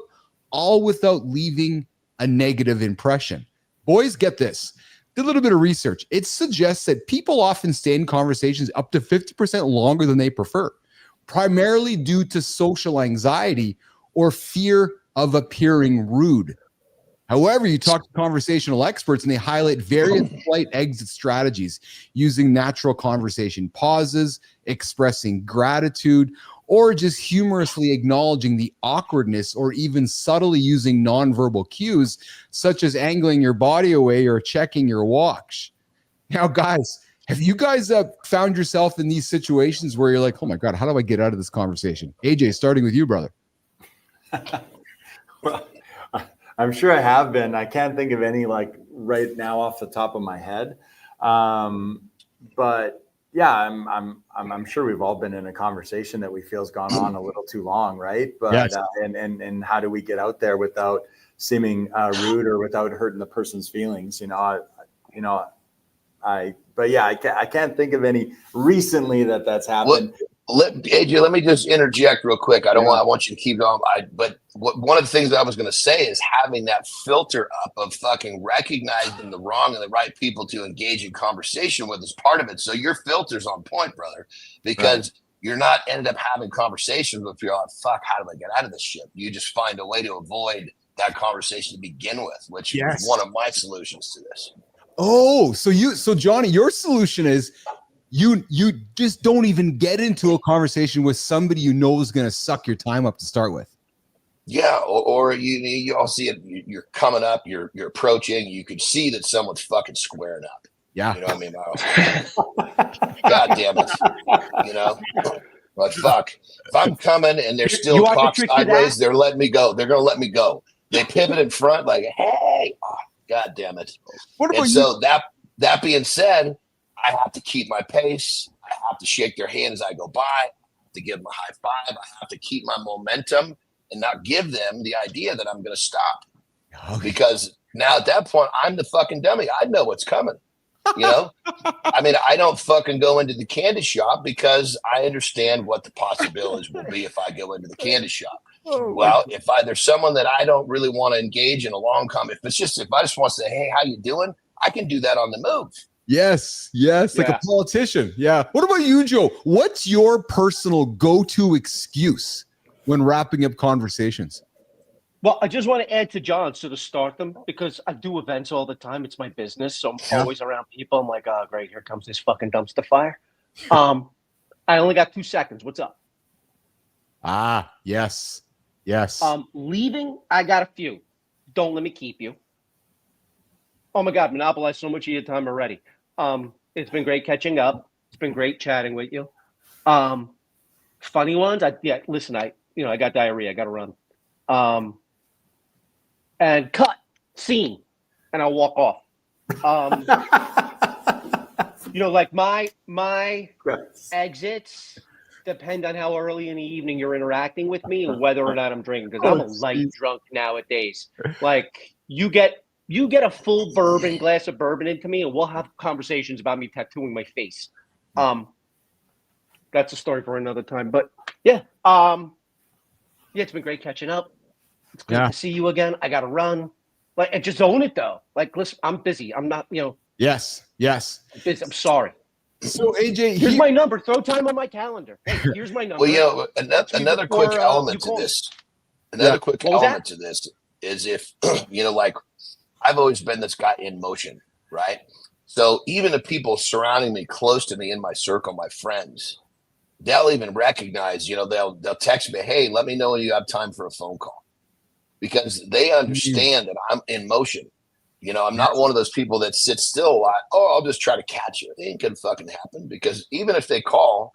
all without leaving a negative impression. Boys, get this. Did a little bit of research. It suggests that people often stay in conversations up to 50% longer than they prefer, primarily due to social anxiety or fear of appearing rude. However, you talk to conversational experts and they highlight various polite exit strategies using natural conversation pauses, expressing gratitude, or just humorously acknowledging the awkwardness, or even subtly using nonverbal cues such as angling your body away or checking your watch. Now, guys, have you guys found yourself in these situations where you're like, oh my God, how do I get out of this conversation? AJ, starting with you, brother. Well, I'm sure I have been. I can't think of any like right now off the top of my head. But yeah, I'm sure we've all been in a conversation that we feel has gone on a little too long, right? But yes. And how do we get out there without seeming rude or without hurting the person's feelings? But yeah, I can't think of any recently that's happened. AJ, let me just interject real quick. I want you to keep going. But one of the things that I was going to say is having that filter up of fucking recognizing the wrong and the right people to engage in conversation with is part of it. So your filter's on point, brother, because you're not ended up having conversations with you're like, fuck, how do I get out of this shit? You just find a way to avoid that conversation to begin with, which is one of my solutions to this. Oh, so Johnny, your solution is you just don't even get into a conversation with somebody you know is going to suck your time up to start with. Yeah, or you all see it. You're coming up. You're approaching. You can see that someone's fucking squaring up. Yeah, you know what I mean. God damn it, you know. But fuck, if I'm coming and they're still cocked sideways, they're letting me go. They're gonna let me go. They pivot in front, like, hey, oh, God damn it. What about and so that being said, I have to keep my pace. I have to shake their hand as I go by. I have to give them a high five. I have to keep my momentum and not give them the idea that I'm going to stop. Okay. Because now at that point, I'm the fucking dummy. I know what's coming. You know, I mean, I don't fucking go into the candy shop because I understand what the possibilities will be if I go into the candy shop. Well, if there's someone that I don't really want to engage in a long comment, if I just want to say, hey, how you doing? I can do that on the move. Yes, like a politician. Yeah. What about you, Joe? What's your personal go-to excuse when wrapping up conversations? Well, I just want to add to John's to start them because I do events all the time. It's my business, so I'm always around people. I'm like, oh, great, here comes this fucking dumpster fire. I only got 2 seconds. What's up? Ah, yes. Leaving, I got a few. Don't let me keep you. Oh my God, monopolized so much of your time already. It's been great catching up. It's been great chatting with you. Funny ones, listen, I got diarrhea. I got to run. And cut scene, and I'll walk off. Like my exits depend on how early in the evening you're interacting with me and whether or not I'm drinking, because I'm a light drunk nowadays. Like you get a full glass of bourbon into me, and we'll have conversations about me tattooing my face. That's a story for another time. But yeah, it's been great catching up. It's good to see you again. I got to run. Like, just own it though. Like, listen, I'm busy. I'm not, Yes. I'm busy. I'm sorry. So AJ, here's my number. Throw time on my calendar. Hey, here's my number. Well, another quick element to this. Another quick element to this is if like I've always been this guy in motion, right? So even the people surrounding me, close to me, in my circle, my friends, they'll even recognize. They'll text me, hey, let me know when you have time for a phone call. Because they understand that I'm in motion. I'm not one of those people that sits still a lot. Oh, I'll just try to catch you. It ain't gonna fucking happen, because even if they call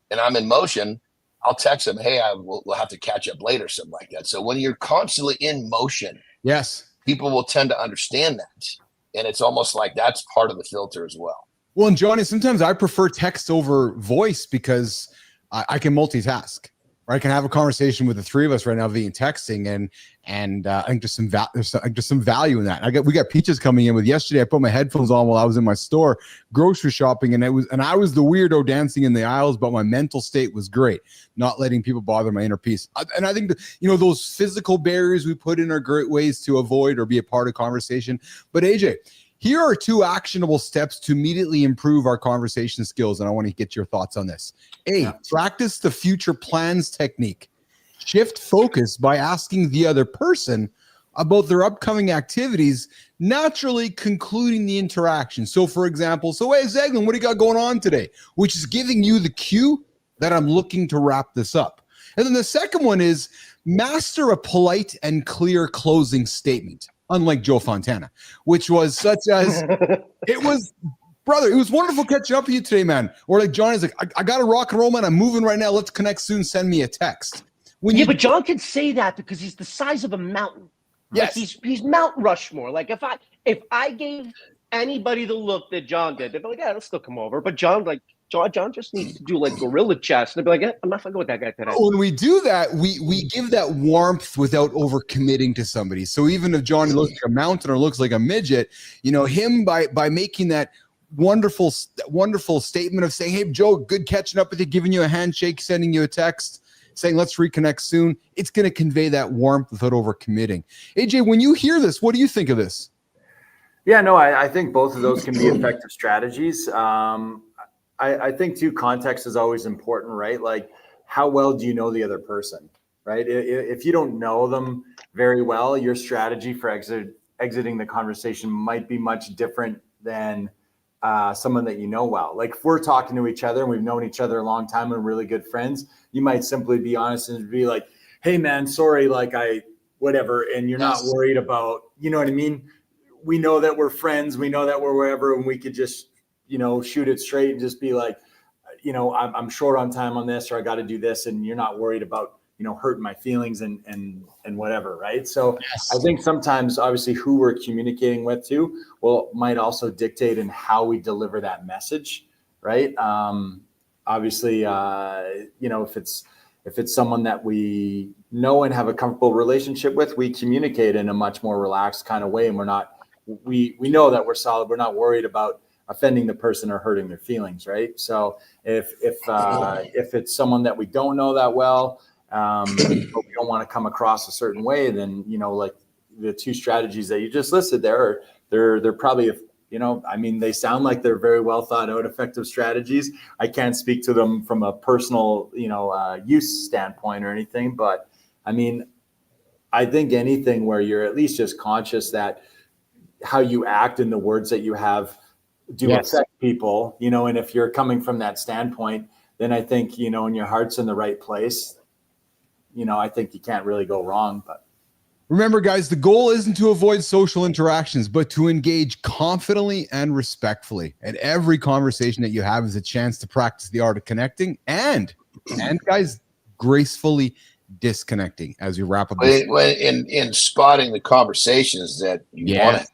and I'm in motion, I'll text them, hey, we'll have to catch up later, something like that. So when you're constantly in motion, people will tend to understand that. And it's almost like that's part of the filter as well. Well, and Johnny, sometimes I prefer text over voice because I can multitask. Or I can have a conversation with the three of us right now via texting, and I think there's some value in that. We got peaches coming in with yesterday. I put my headphones on while I was in my store grocery shopping, and I was the weirdo dancing in the aisles, but my mental state was great, not letting people bother my inner peace. And I think those physical barriers we put in are great ways to avoid or be a part of conversation. But AJ, here are 2 actionable steps to immediately improve our conversation skills, and I want to get your thoughts on this. Practice the future plans technique. Shift focus by asking the other person about their upcoming activities, naturally concluding the interaction. So, for example, hey, Zeglin, what do you got going on today? Which is giving you the cue that I'm looking to wrap this up. And then the second one is master a polite and clear closing statement. Unlike Joe Fontana, which was such as, it was wonderful catching up with you today, man. Or like Johnny's like, I got a rock and roll, man. I'm moving right now. Let's connect soon. Send me a text. But John can say that because he's the size of a mountain. Yes. Like he's Mount Rushmore. Like if I gave anybody the look that John did, they'd be like, yeah, it'll still come over. But John just needs to do like gorilla chess. And they'd be like, yeah, I'm not fucking with that guy today. When we do that, we give that warmth without over committing to somebody. So even if John looks like a mountain or looks like a midget, him by making that wonderful statement of saying, hey, Joe, good catching up with you, giving you a handshake, sending you a text, saying, let's reconnect soon. It's going to convey that warmth without over committing. AJ, when you hear this, what do you think of this? Yeah, no, I think both of those can be effective strategies. I think too, context is always important, right? Like, how well do you know the other person, right? If you don't know them very well, your strategy for exiting the conversation might be much different than someone that you know well. Like if we're talking to each other and we've known each other a long time and really good friends, you might simply be honest and be like, hey man, sorry, like whatever. And you're not worried about, you know what I mean? We know that we're friends. We know that we're wherever, and we could just, shoot it straight and just be like, I'm short on time on this, or I got to do this. And you're not worried about, hurting my feelings and whatever. Right. So I think sometimes obviously who we're communicating with too, might also dictate in how we deliver that message. Right. Obviously, if it's someone that we know and have a comfortable relationship with, we communicate in a much more relaxed kind of way. And we know that we're solid. We're not worried about offending the person or hurting their feelings. Right. So if it's someone that we don't know that well, but we don't want to come across a certain way, then, like the two strategies that you just listed there, they're probably, they sound like they're very well thought out, effective strategies. I can't speak to them from a personal, use standpoint or anything, but I think anything where you're at least just conscious that how you act and the words that you have do affect people, and if you're coming from that standpoint, then I think, and your heart's in the right place, I think you can't really go wrong. But remember, guys, the goal isn't to avoid social interactions, but to engage confidently and respectfully. And every conversation that you have is a chance to practice the art of connecting and guys, gracefully disconnecting as we wrap up. In spotting the conversations that you want to,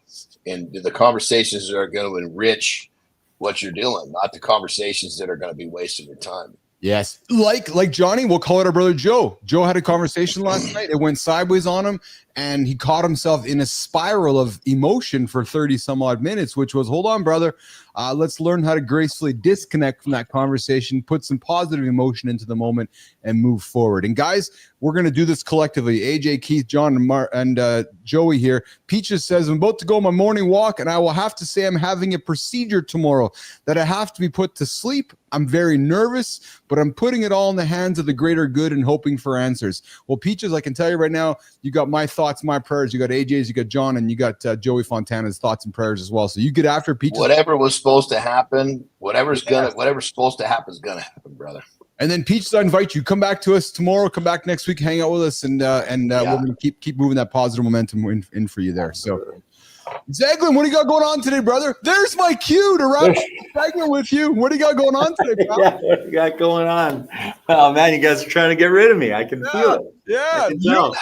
and the conversations that are going to enrich what you're doing, not the conversations that are going to be wasting your time. Yes. Like Johnny, we'll call it our brother Joe. Joe had a conversation last night. It went sideways on him, and he caught himself in a spiral of emotion for 30 some odd minutes, which was, hold on, brother. Let's learn how to gracefully disconnect from that conversation, put some positive emotion into the moment, and move forward. And guys, we're going to do this collectively. AJ, Keith, John, and Joey here. Peaches says, I'm about to go on my morning walk, and I will have to say I'm having a procedure tomorrow that I have to be put to sleep. I'm very nervous, but I'm putting it all in the hands of the greater good and hoping for answers. Well, Peaches, I can tell you right now, you got my thoughts, my prayers. You got AJ's, you got John, and you got Joey Fontana's thoughts and prayers as well. So you get after Peaches. Whatever was supposed to happen, whatever's supposed to happen is gonna happen, brother. And then Peaches, I invite you, come back to us tomorrow, come back next week, hang out with us, and we're gonna keep moving that positive momentum in for you there. So Zeglin, what do you got going on today, brother? There's my cue to wrap up the segment with you. What do you got going on today, pal? What do you got going on? Oh man, you guys are trying to get rid of me. I can feel it. Yeah, you don't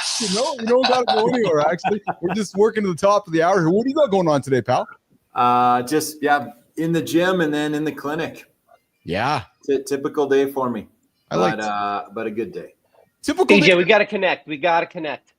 got to go anywhere. Actually, we're just working to the top of the hour here. What do you got going on today, pal? Just in the gym and then in the clinic. Yeah, typical day for me. But a good day. Typical AJ, we got to connect.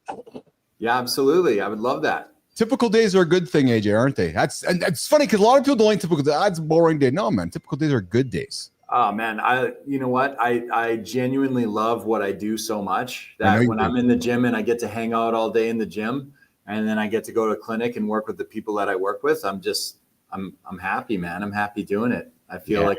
Yeah, absolutely. I would love that. Typical days are a good thing, AJ, aren't they? It's funny because a lot of people don't like typical days. That's a boring day. No, man, typical days are good days. Oh man, you know what? I genuinely love what I do so much that when I'm in the gym and I get to hang out all day in the gym, and then I get to go to a clinic and work with the people that I work with, I'm happy, man. I'm happy doing it. I feel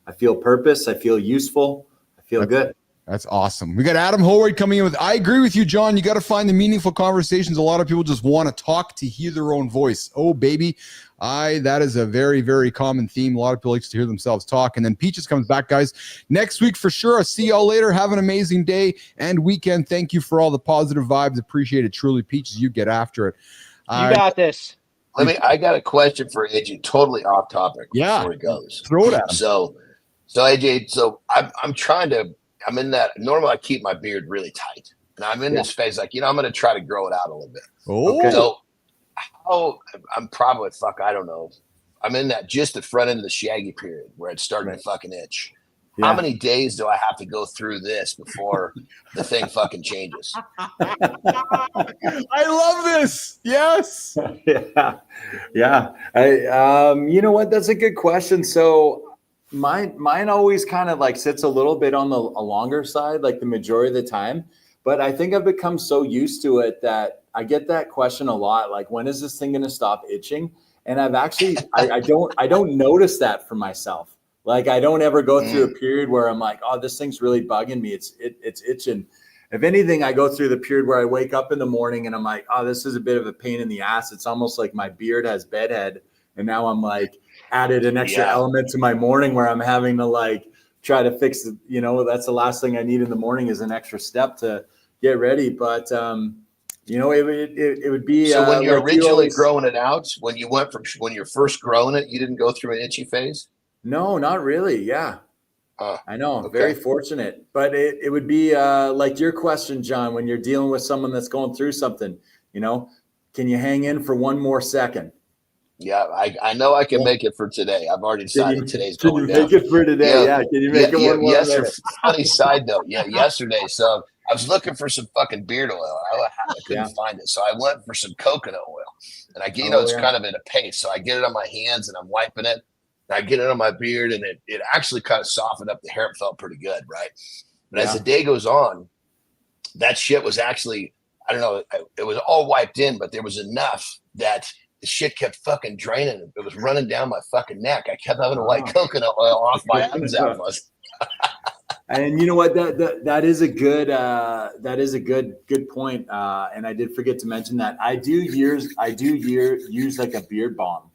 I feel purpose. I feel useful. I feel good. That's awesome. We got Adam Holroyd coming in with, I agree with you, John. You got to find the meaningful conversations. A lot of people just want to talk to hear their own voice. Oh, baby. That is a very, very common theme. A lot of people like to hear themselves talk. And then Peaches comes back, guys. Next week for sure. I'll see y'all later. Have an amazing day and weekend. Thank you for all the positive vibes. Appreciate it. Truly, Peaches, you get after it. You got this. I got a question for AJ, totally off topic before he goes. Throw it at him. So AJ, I'm in that. Normally, I keep my beard really tight, and I'm in this phase. Like, I'm going to try to grow it out a little bit. Oh, okay. So I'm probably I don't know. I'm in that just the front end of the shaggy period where it's starting to fucking itch. Yeah. How many days do I have to go through this before the thing fucking changes? I love this. Yes. Yeah. You know what? That's a good question. So mine always kind of like sits a little bit on a longer side, like the majority of the time. But I think I've become so used to it that I get that question a lot. Like, when is this thing going to stop itching? And I've actually, I don't notice that for myself. Like, I don't ever go through a period where I'm like, oh, this thing's really bugging me. It's itching. If anything, I go through the period where I wake up in the morning and I'm like, oh, this is a bit of a pain in the ass. It's almost like my beard has bedhead And now I'm like added an extra element to my morning where I'm having to like try to fix it. You know, that's the last thing I need in the morning is an extra step to get ready. But, you know, it would be. So when you're like originally growing it out, when you're first growing it, you didn't go through an itchy phase? No, not really. Yeah. I know. Okay. Very fortunate. But it would be like your question, John, when you're dealing with someone that's going through something, you know, can you hang in for one more second? Yeah, I know I can make it for today. I've already decided today's going down. Can you make it for today? Yeah. Can you make it one more minute? Funny side note. Yeah, yesterday. So I was looking for some fucking beard oil. I couldn't find it. So I went for some coconut oil. And I get, it's kind of at a pace. So I get it on my hands and I'm wiping it. And I get it on my beard and it actually kind of softened up the hair. It felt pretty good, right? But as the day goes on, that shit was actually, I don't know, it was all wiped in, but there was enough that the shit kept fucking draining. It was running down my fucking neck. I kept having to wipe coconut oil off my hands out. And you know what? That is a good good point. And I did forget to mention that I do use like a beard balm.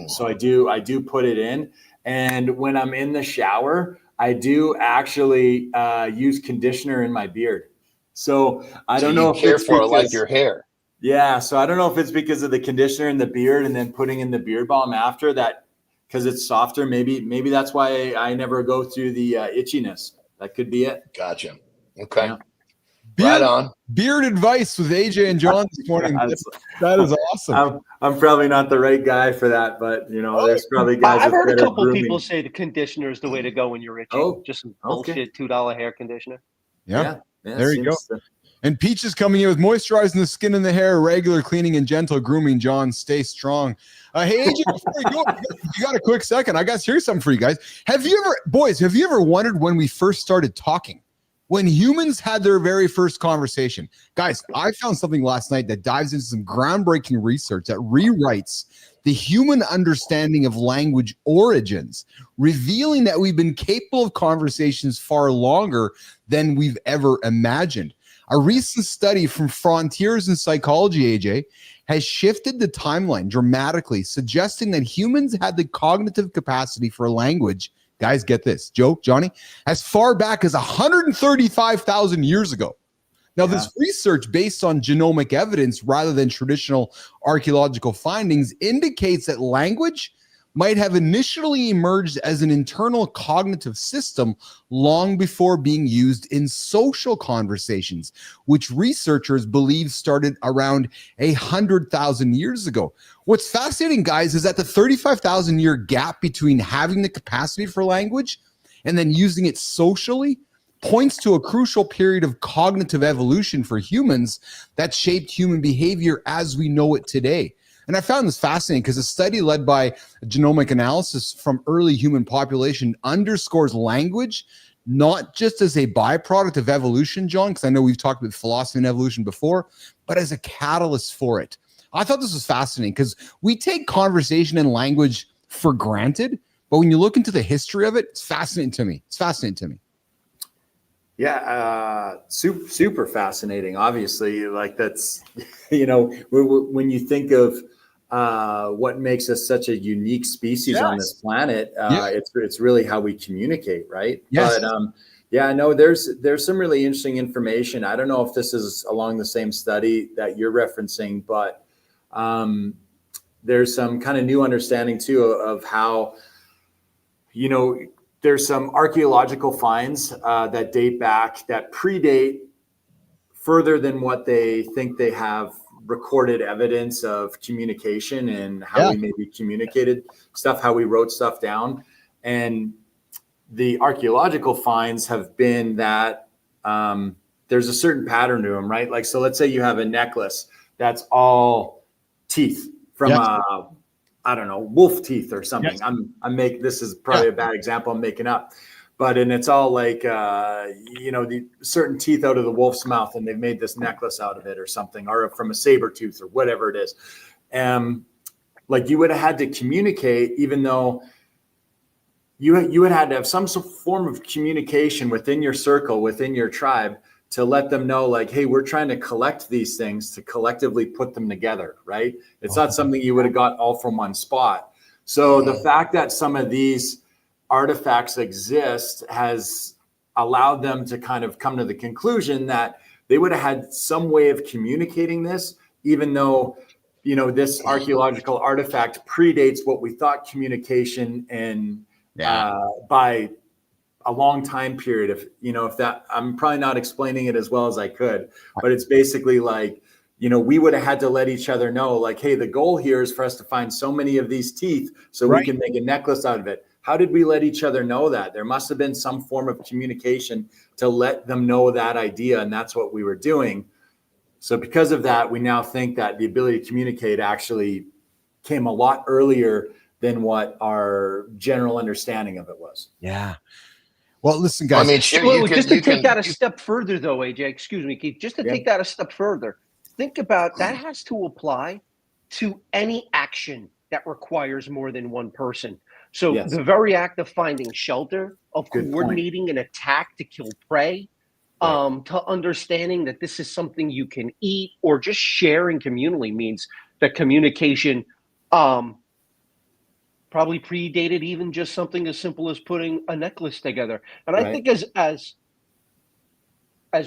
So I do put it in, and when I'm in the shower, I do actually use conditioner in my beard. So I don't know if care for it like your hair. Yeah, so I don't know if it's because of the conditioner in the beard and then putting in the beard balm after that, because it's softer. Maybe that's why I never go through the itchiness. That could be it. Gotcha. Okay. Yeah. Beard, right on. Beard advice with AJ and John this morning. That is awesome. I'm probably not the right guy for that, but you know, there's probably guys. I've heard a couple people say the conditioner is the way to go when you're itchy. Just some bullshit $2 hair conditioner. Yeah, there you go. And Peach is coming in with moisturizing the skin and the hair, regular cleaning and gentle grooming. John, stay strong. Hey, AJ, before you go, you got a quick second. I got here's something for you guys. Have you ever wondered when we first started talking? When humans had their very first conversation? Guys, I found something last night that dives into some groundbreaking research that rewrites the human understanding of language origins, revealing that we've been capable of conversations far longer than we've ever imagined. A recent study from Frontiers in Psychology, AJ, has shifted the timeline dramatically, suggesting that humans had the cognitive capacity for language. Guys, get this, Johnny, as far back as 135,000 years ago. Now, this research, based on genomic evidence rather than traditional archaeological findings, indicates that language might have initially emerged as an internal cognitive system long before being used in social conversations, which researchers believe started around 100,000 years ago. What's fascinating, guys, is that the 35,000 year gap between having the capacity for language and then using it socially points to a crucial period of cognitive evolution for humans that shaped human behavior as we know it today. And I found this fascinating because a study led by genomic analysis from early human population underscores language not just as a byproduct of evolution, John, because I know we've talked about philosophy and evolution before, but as a catalyst for it. I thought this was fascinating because we take conversation and language for granted, but when you look into the history of it, it's fascinating to me. Yeah, super fascinating. Obviously, like that's, you know, when you think of what makes us such a unique species on this planet, it's really how we communicate, right? Yes. But no, there's some really interesting information. I don't know if this is along the same study that you're referencing, but there's some kind of new understanding too of how, you know, there's some archaeological finds that date back, that predate further than what they think they have recorded evidence of communication and how we maybe communicated stuff, how we wrote stuff down. And the archaeological finds have been that there's a certain pattern to them, right? Like, so let's say you have a necklace that's all teeth from I don't know, wolf teeth or something. Yes. This is probably a bad example I'm making up, and it's all like, you know, the certain teeth out of the wolf's mouth, and they've made this necklace out of it or something, or from a saber tooth or whatever it is. Like you would have had to communicate, even though you would had to have some form of communication within your circle, within your tribe, to let them know, like, hey, we're trying to collect these things to collectively put them together, right? It's not something you would have got all from one spot. So the fact that some of these artifacts exist has allowed them to kind of come to the conclusion that they would have had some way of communicating this, even though, you know, this archaeological artifact predates what we thought communication and by a long time period. If, you know, if that, I'm probably not explaining it as well as I could, but it's basically like, you know, we would have had to let each other know, like, hey, the goal here is for us to find so many of these teeth so we can make a necklace out of it. How did we let each other know that? There must have been some form of communication to let them know that idea, and that's what we were doing. So because of that, we now think that the ability to communicate actually came a lot earlier than what our general understanding of it was. Yeah. Well, listen, guys. I mean, sure, Just to take that a step further, though, AJ, excuse me, Keith, just to take that a step further, think about that has to apply to any action that requires more than one person. So the very act of finding shelter, of coordinating an attack to kill prey, to understanding that this is something you can eat, or just sharing communally means that communication probably predated even just something as simple as putting a necklace together. And I think as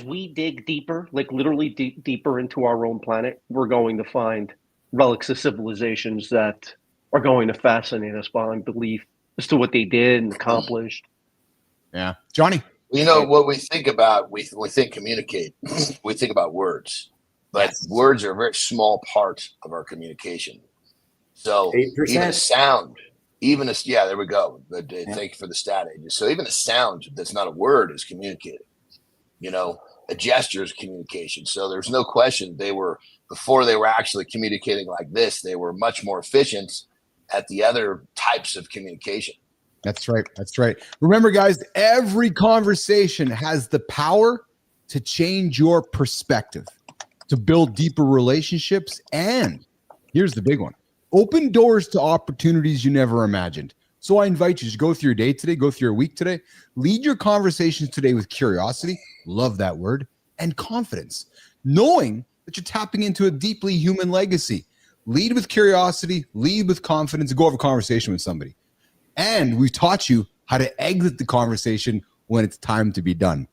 we dig deeper, like literally deeper into our own planet, we're going to find relics of civilizations that are going to fascinate us beyond belief as to what they did and accomplished. Yeah. Johnny? You know, what we think about, we think communicate, we think about words, but words are a very small part of our communication. So 8%. even a sound, there we go. But thank you for the stat, AJ. So even a sound that's not a word is communicated. You know, a gesture is communication. So there's no question before they were actually communicating like this, they were much more efficient at the other types of communication. That's right. That's right. Remember, guys, every conversation has the power to change your perspective, to build deeper relationships, and here's the big one: open doors to opportunities you never imagined. So I invite you to go through your day today, go through your week today, lead your conversations today with curiosity, love that word, and confidence, knowing that you're tapping into a deeply human legacy. Lead with curiosity, lead with confidence, and go have a conversation with somebody. And we've taught you how to exit the conversation when it's time to be done.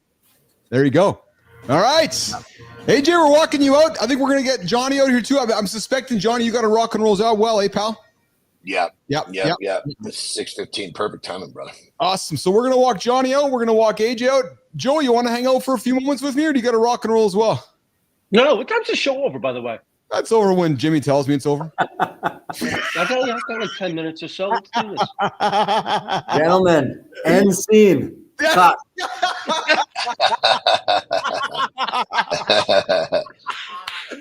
There you go. All right. AJ, we're walking you out. I think we're going to get Johnny out here too. I'm suspecting, Johnny, you got to rock and rolls out well, pal? Yeah. It's 6:15. Perfect timing, brother. Awesome. So we're going to walk Johnny out. We're going to walk AJ out. Joe, you want to hang out for a few moments with me, or do you got to rock and roll as well? No. What time's the show over, by the way? That's over when Jimmy tells me it's over. I've got like 10 minutes or so. Let's do this. Gentlemen, end scene. Cut.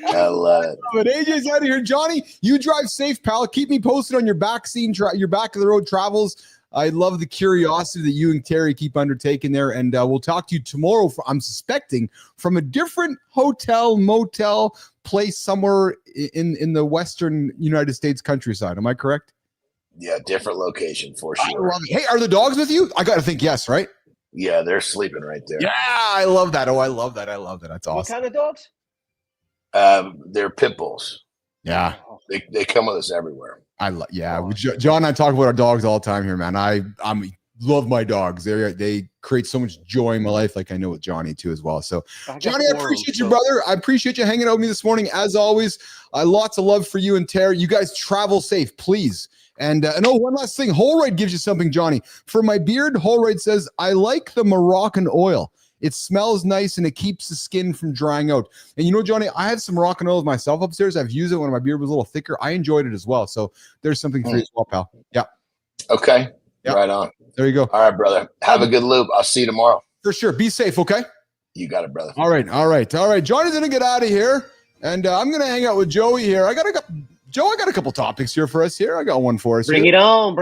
I love it. But AJ's out of here. Johnny, you drive safe, pal. Keep me posted on your back of the road travels. I love the curiosity that you and Terry keep undertaking there. And we'll talk to you tomorrow, I'm suspecting, from a different hotel, motel place somewhere in the western United States countryside. Am I correct? Yeah, different location for sure. Hey, are the dogs with you? I got to think yes, right? Yeah, they're sleeping right there. Yeah, I love that. Oh, I love that. I love that. That's awesome. What kind of dogs? They're pit bulls. Yeah. They come with us everywhere. John and I talk about our dogs all the time here, man. I love my dogs. They create so much joy in my life, like I know with Johnny too as well. So Johnny, I appreciate you, brother. I appreciate you hanging out with me this morning. As always, lots of love for you and Terry. You guys travel safe, please. And one last thing. Holroyd gives you something, Johnny. For my beard, Holroyd says, I like the Moroccan oil. It smells nice and it keeps the skin from drying out. And you know, Johnny, I have some Moroccan oil myself upstairs. I've used it when my beard was a little thicker. I enjoyed it as well. So there's something for you as well, pal. Yeah. Okay. Yep. Right on. There you go. All right, brother. Have a good loop. I'll see you tomorrow. For sure. Be safe, okay? You got it, brother. All right. Johnny's going to get out of here. And I'm going to hang out with Joey here. I got a couple topics here for us here. I got one for us. Bring it on.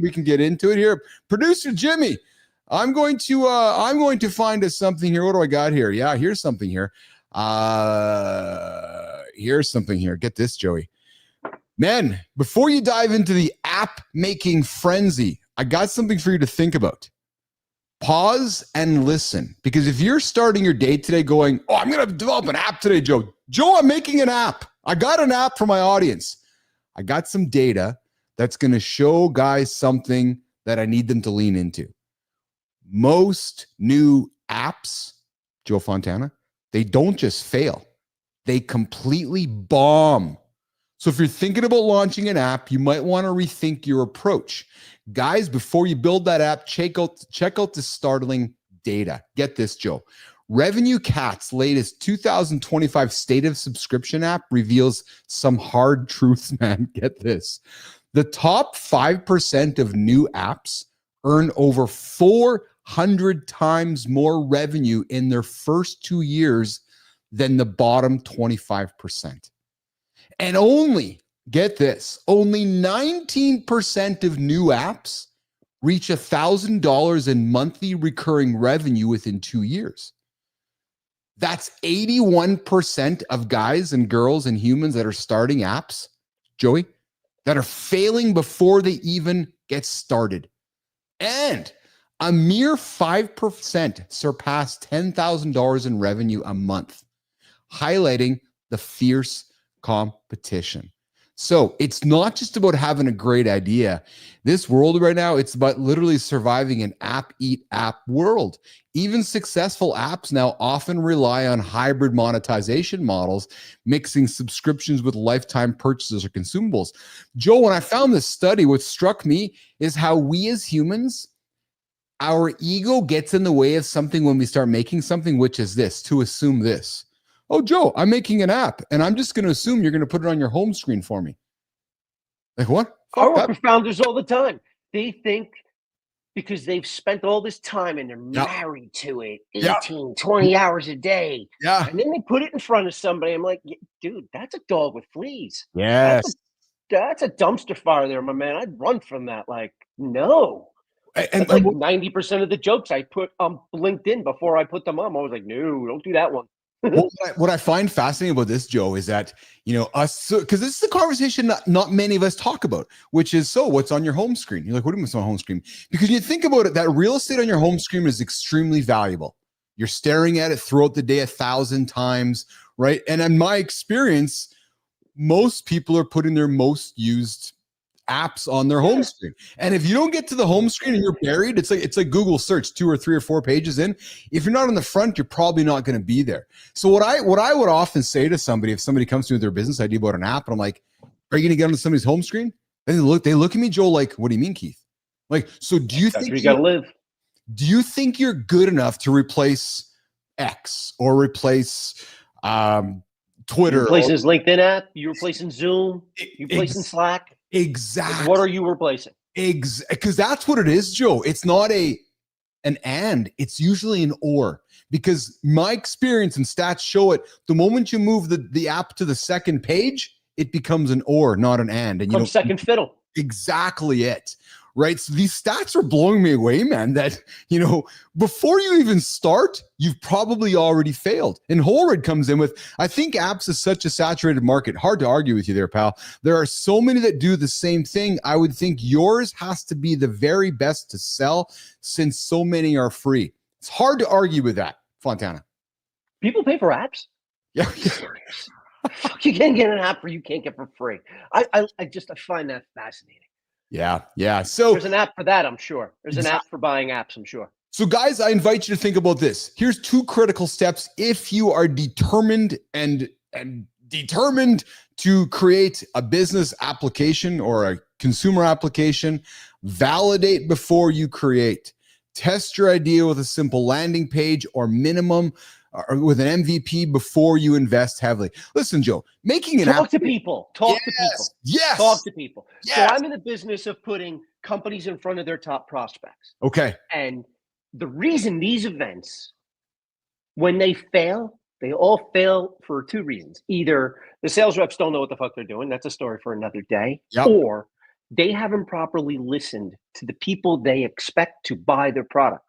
We can get into it here. Producer Jimmy, I'm going to find us something here. What do I got here? Yeah, here's something here. Get this, Joey. Man, before you dive into the app making frenzy, I got something for you to think about. Pause and listen, because if you're starting your day today going, oh, I'm going to develop an app today, Joe. Joe, I'm making an app. I got an app for my audience. I got some data that's going to show guys something that I need them to lean into. Most new apps, Joe Fontana, they don't just fail. They completely bomb. So if you're thinking about launching an app, you might want to rethink your approach. Guys, before you build that app, check out the startling data. Get this, Joe. Revenue Cat's latest 2025 State of Subscription app reveals some hard truths, man. Get this. The top 5% of new apps earn over 400 times more revenue in their first 2 years than the bottom 25%. And only, get this, only 19% of new apps reach $1,000 in monthly recurring revenue within 2 years. That's 81% of guys and girls and humans that are starting apps, Joey, that are failing before they even get started. And a mere 5% surpass $10,000 in revenue a month, highlighting the fierce competition. So it's not just about having a great idea. This world right now, it's about literally surviving an app eat app world. Even successful apps now often rely on hybrid monetization models, mixing subscriptions with lifetime purchases or consumables. Joe, when I found this study, what struck me is how we as humans, our ego gets in the way of something when we start making something, which is this, to assume this. Oh, Joe, I'm making an app, and I'm just going to assume you're going to put it on your home screen for me. Like, what? I work with founders all the time. They think because they've spent all this time and they're married to it, 18, 20 hours a day. Yeah. And then they put it in front of somebody. I'm like, dude, that's a dog with fleas. Yes. That's a dumpster fire there, my man. I'd run from that. Like, no. And like 90% of the jokes I put on LinkedIn before I put them on, I was like, no, don't do that one. Well, what I find fascinating about this, Joe, is that, you know, us, because this is a conversation not many of us talk about, which is, so what's on your home screen? You're like, what do you mean on home screen? Because you think about it, that real estate on your home screen is extremely valuable. You're staring at it throughout the day 1,000 times, right? And in my experience, most people are putting their most used apps on their home screen. And if you don't get to the home screen and you're buried, it's like Google search 2 or 3 or 4 pages in. If you're not on the front, you're probably not going to be there. So what I would often say to somebody, if somebody comes to me with their business idea about an app, and I'm like, are you going to get on somebody's home screen? And they look at me, Joe, like, what do you mean, Keith? Like, so do you think you got to live? Do you think you're good enough to replace X or replace Twitter? You're replacing his LinkedIn app? You're replacing Zoom? You're replacing Slack? Exactly. Like, what are you replacing? Because that's what it is, Joe. It's not an and, it's usually an or. Because my experience and stats show it, the moment you move the app to the second page, it becomes an or, not an and. And you know, second fiddle. Exactly it. Right. So these stats are blowing me away, man, that, you know, before you even start, you've probably already failed. And Holred comes in with, I think apps is such a saturated market. Hard to argue with you there, pal. There are so many that do the same thing. I would think yours has to be the very best to sell since so many are free. It's hard to argue with that, Fontana. People pay for apps? Yeah. Fuck, you can't get an app where you can't get for free. I find that fascinating. Yeah. So there's an app for that, I'm sure. There's an app for buying apps, I'm sure. So guys, I invite you to think about this. Here's 2 critical steps if you are determined and determined to create a business application or a consumer application. Validate before you create. Test your idea with a simple landing page or minimum or with an MVP before you invest heavily. Listen, Joe, making an app. Talk to people. Yes. Talk to people. Yes. So I'm in the business of putting companies in front of their top prospects. Okay. And the reason these events, when they fail, they all fail for 2 reasons. Either the sales reps don't know what the fuck they're doing. That's a story for another day. Yep. Or they haven't properly listened to the people they expect to buy their product.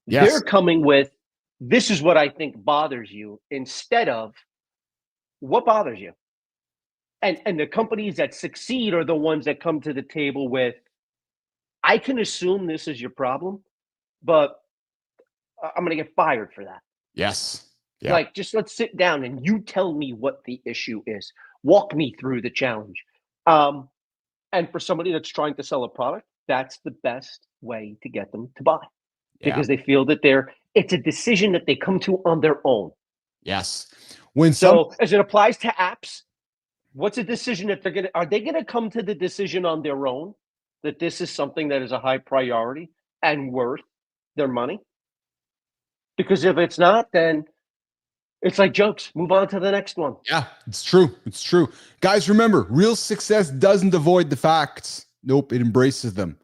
Yes. They're coming with, this is what I think bothers you, instead of what bothers you. And the companies that succeed are the ones that come to the table with, I can assume this is your problem, but I'm going to get fired for that. Yes. Yeah. Like, just let's sit down and you tell me what the issue is. Walk me through the challenge. And for somebody that's trying to sell a product, that's the best way to get them to buy, because they feel that it's a decision that they come to on their own. Yes. So as it applies to apps, what's a decision that are they going to come to the decision on their own that this is something that is a high priority and worth their money? Because if it's not, then it's like jokes. Move on to the next one. Yeah, it's true. It's true. Guys, remember, real success doesn't avoid the facts. Nope, it embraces them.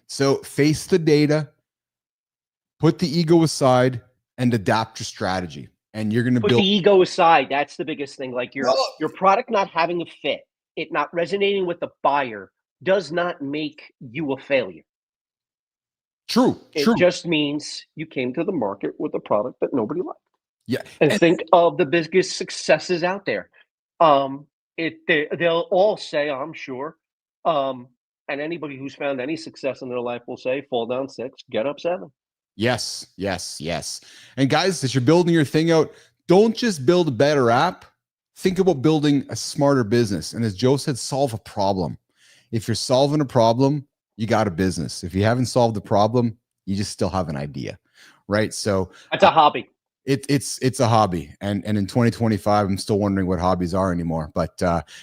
So face the data, put the ego aside, and adapt your strategy. And you're going to put the ego aside. That's the biggest thing. Like your product not having a fit, it not resonating with the buyer does not make you a failure. True. It just means you came to the market with a product that nobody liked. Yeah. And think of the biggest successes out there. They'll all say, I'm sure, and anybody who's found any success in their life will say, fall down 6, get up 7. Yes, yes, yes. And guys, as you're building your thing out, don't just build a better app. Think about building a smarter business. And as Joe said, solve a problem. If you're solving a problem, you got a business. If you haven't solved the problem, you just still have an idea, right? So that's a hobby. It's a hobby, and in 2025, I'm still wondering what hobbies are anymore. But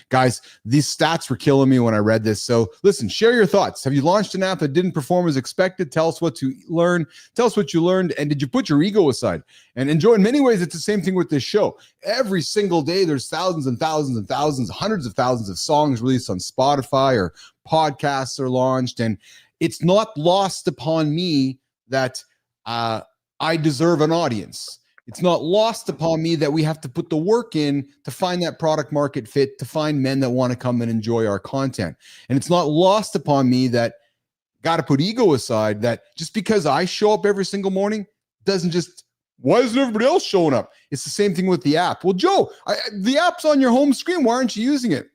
guys, these stats were killing me when I read this. So listen, share your thoughts. Have you launched an app that didn't perform as expected? Tell us what you learned. Tell us what you learned, and did you put your ego aside? And enjoy. In many ways, it's the same thing with this show. Every single day, there's thousands and thousands and thousands, hundreds of thousands of songs released on Spotify, or podcasts are launched, and it's not lost upon me that I deserve an audience. It's not lost upon me that we have to put the work in to find that product market fit, to find men that want to come and enjoy our content. And it's not lost upon me that got to put ego aside, that just because I show up every single morning doesn't just, why isn't everybody else showing up? It's the same thing with the app. Well, Joe, the app's on your home screen. Why aren't you using it?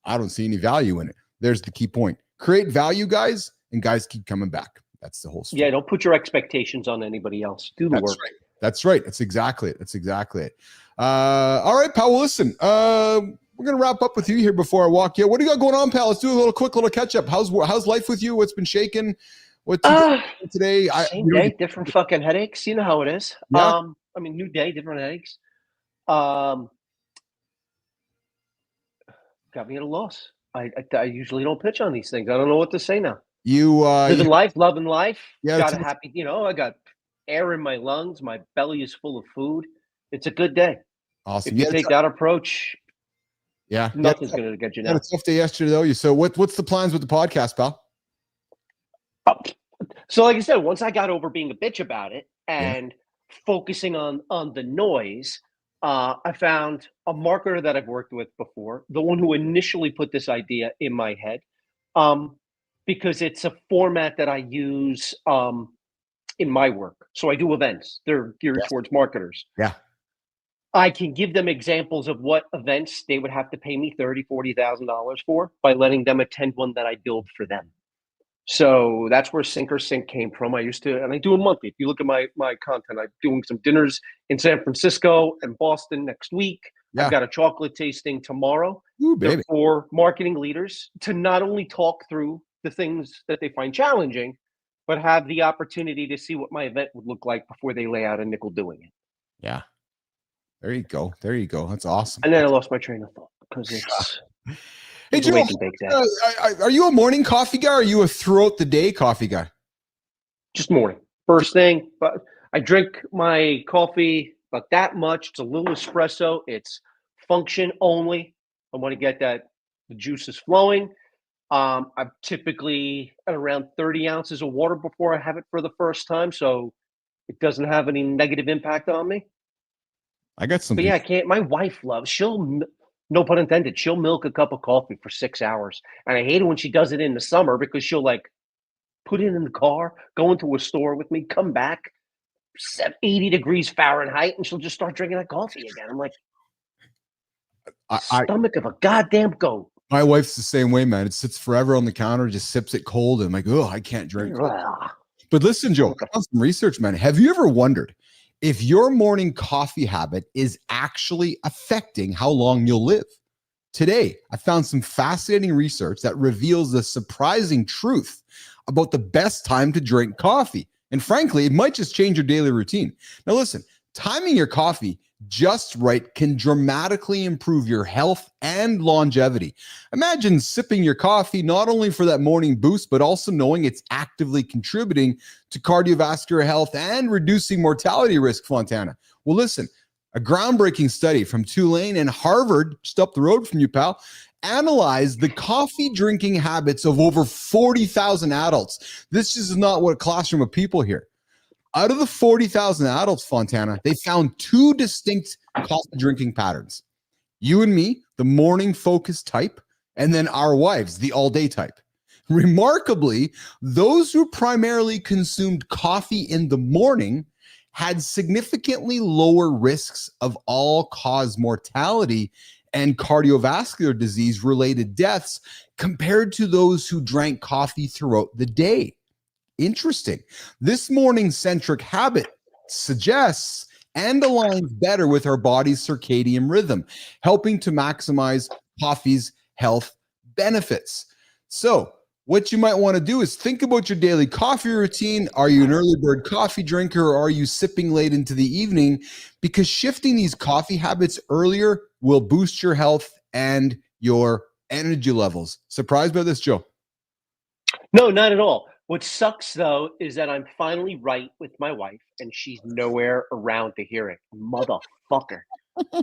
I don't see any value in it. There's the key point. Create value, guys, and guys keep coming back. That's the whole story. Yeah, don't put your expectations on anybody else. Do the work. Right. That's right. That's exactly it. That's exactly it. All right, pal. Well, listen, we're going to wrap up with you here before I walk you. What do you got going on, pal? Let's do a quick little catch up. How's life with you? What's been shaking? What's today? Same day, different fucking headaches. You know how it is. Yeah. New day, different headaches. Got me at a loss. I usually don't pitch on these things. I don't know what to say now. Living life, loving life. Yeah, got a happy, I got air in my lungs. My belly is full of food. It's a good day. Awesome. If you take that approach, nothing's going to get you down. Had a tough day yesterday, though. So what's the plans with the podcast, pal? So like I said, once I got over being a bitch about it and focusing on the noise, I found a marketer that I've worked with before, the one who initially put this idea in my head, because it's a format that I use in my work. So I do events. They're geared towards marketers. Yeah. I can give them examples of what events they would have to pay me $30,000, $40,000 for by letting them attend one that I build for them. So that's where Sync or Sync came from. I used to, and I do it monthly. If you look at my content, I'm doing some dinners in San Francisco and Boston next week. Yeah. I've got a chocolate tasting tomorrow. Ooh, baby. For marketing leaders to not only talk through the things that they find challenging, but have the opportunity to see what my event would look like before they lay out a nickel doing it. Yeah. There you go. There you go. That's awesome. And then I lost my train of thought because it's hey, Joe, are you a morning coffee guy or are you a throughout the day coffee guy? Just morning. First thing. But I drink my coffee about that much. It's a little espresso. It's function only. I want to get the juices flowing. I'm typically at around 30 ounces of water before I have it for the first time, so it doesn't have any negative impact on me. I got some. But yeah, I can't. My wife loves. No pun intended. She'll milk a cup of coffee for 6 hours, and I hate it when she does it in the summer because she'll put it in the car, go into a store with me, come back, 80 degrees Fahrenheit, and she'll just start drinking that coffee again. I'm like, stomach of a goddamn goat. My wife's the same way, man. It sits forever on the counter, just sips it cold. And I'm like, oh, I can't drink. But listen, Joe, I found some research, man. Have you ever wondered if your morning coffee habit is actually affecting how long you'll live? Today, I found some fascinating research that reveals the surprising truth about the best time to drink coffee. And frankly, it might just change your daily routine. Now, listen, timing your coffee just right can dramatically improve your health and longevity. Imagine sipping your coffee not only for that morning boost, but also knowing it's actively contributing to cardiovascular health and reducing mortality risk, Fontana. Well, listen, a groundbreaking study from Tulane and Harvard, just up the road from you, pal, analyzed the coffee drinking habits of over 40,000 adults. This is not what a classroom of people here. Out of the 40,000 adults, Fontana, they found two distinct coffee drinking patterns. You and me, the morning focused type, and then our wives, the all day type. Remarkably, those who primarily consumed coffee in the morning had significantly lower risks of all-cause mortality and cardiovascular disease-related deaths compared to those who drank coffee throughout the day. Interesting. This morning-centric habit suggests and aligns better with our body's circadian rhythm, helping to maximize coffee's health benefits. So, what you might want to do is think about your daily coffee routine. Are you an early bird coffee drinker, or are you sipping late into the evening? Because shifting these coffee habits earlier will boost your health and your energy levels. Surprised by this, Joe? No, not at all. What sucks though is that I'm finally right with my wife, and she's nowhere around to hear it. Motherfucker.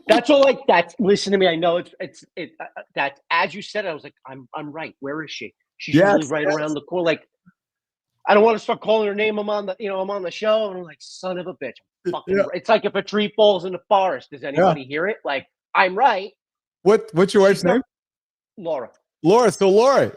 That's all. That's. Listen to me. I know that as you said it, I was like, I'm right. Where is she? She's usually right around the corner. Like, I don't want to start calling her name. I'm on the show, and I'm like, son of a bitch. Fucking. It's like if a tree falls in the forest. Does anybody hear it? Like, I'm right. What's your wife's name? Laura. So Laura,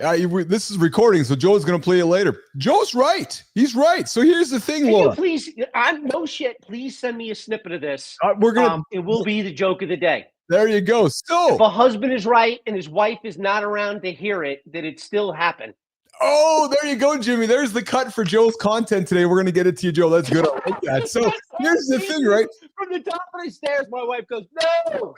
this is recording, so Joe's going to play it later. Joe's right. He's right. So here's the thing, Laura. Please, I'm no shit. Please send me a snippet of this. We're gonna. It will be the joke of the day. There you go. So if a husband is right and his wife is not around to hear it, then it still happened. Oh, there you go, Jimmy. There's the cut for Joe's content today. We're going to get it to you, Joe. That's good. I like that. So here's the thing, right? From the top of the stairs, my wife goes, no.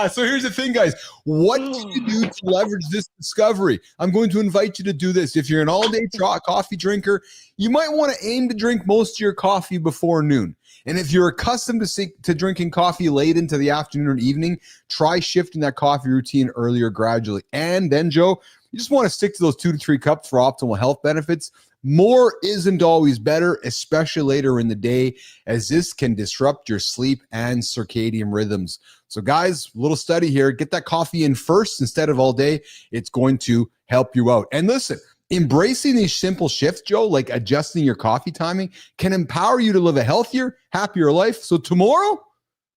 So here's the thing, guys. What do you do to leverage this discovery? I'm going to invite you to do this. If you're an all-day coffee drinker, you might want to aim to drink most of your coffee before noon. And if you're accustomed to drinking coffee late into the afternoon or evening, try shifting that coffee routine earlier gradually. And then, Joe, you just want to stick to those 2 to 3 cups for optimal health benefits. More isn't always better, especially later in the day, as this can disrupt your sleep and circadian rhythms. So guys, a little study here. Get that coffee in first instead of all day. It's going to help you out. And listen, embracing these simple shifts, Joe, like adjusting your coffee timing, can empower you to live a healthier, happier life. So tomorrow,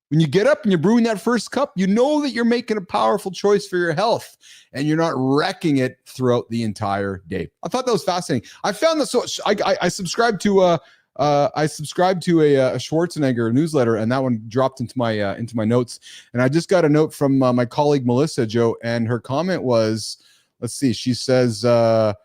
when you get up and you're brewing that first cup, you know that you're making a powerful choice for your health and you're not wrecking it throughout the entire day. I thought that was fascinating. I found that. So I subscribed to a Schwarzenegger newsletter, and that one dropped into my notes. And I just got a note from my colleague Melissa, Joe, and her comment was, let's see, she says the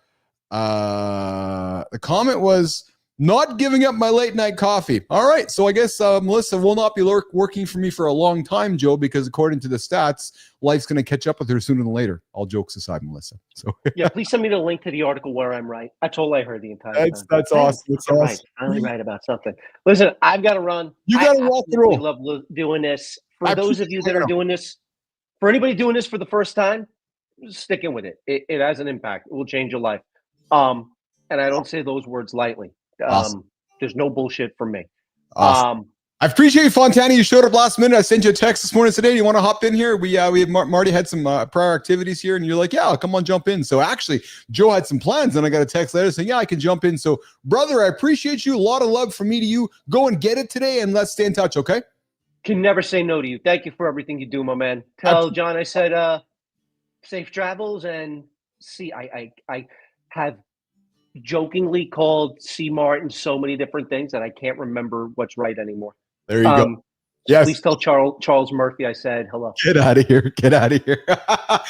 comment was, not giving up my late night coffee. All right. So I guess Melissa will not be working for me for a long time, Joe, because according to the stats, life's going to catch up with her sooner than later. All jokes aside, Melissa. So yeah, please send me the link to the article where I'm right. That's all I heard the entire time. That's awesome. That's awesome. Right. Finally right about something. Listen, I've got to run. You got to rock and roll. I love doing this. For those of you that are doing this, for anybody doing this for the first time, sticking with it. It has an impact. It will change your life. And I don't say those words lightly. Awesome. There's no bullshit from me. Awesome. I appreciate you, Fontana. You showed up last minute. I sent you a text this morning today. You want to hop in here? We had Marty had some prior activities here, and you're like, yeah, come on, jump in. So actually, Joe had some plans, and I got a text later saying, yeah, I can jump in. So, brother, I appreciate you. A lot of love from me to you. Go and get it today, and let's stay in touch, okay? Can never say no to you. Thank you for everything you do, my man. Tell John I said safe travels, and see, I have jokingly called C. Martin so many different things that I can't remember what's right anymore. There you go. Yes. Please tell Charles Murphy I said hello. Get out of here. Get out of here.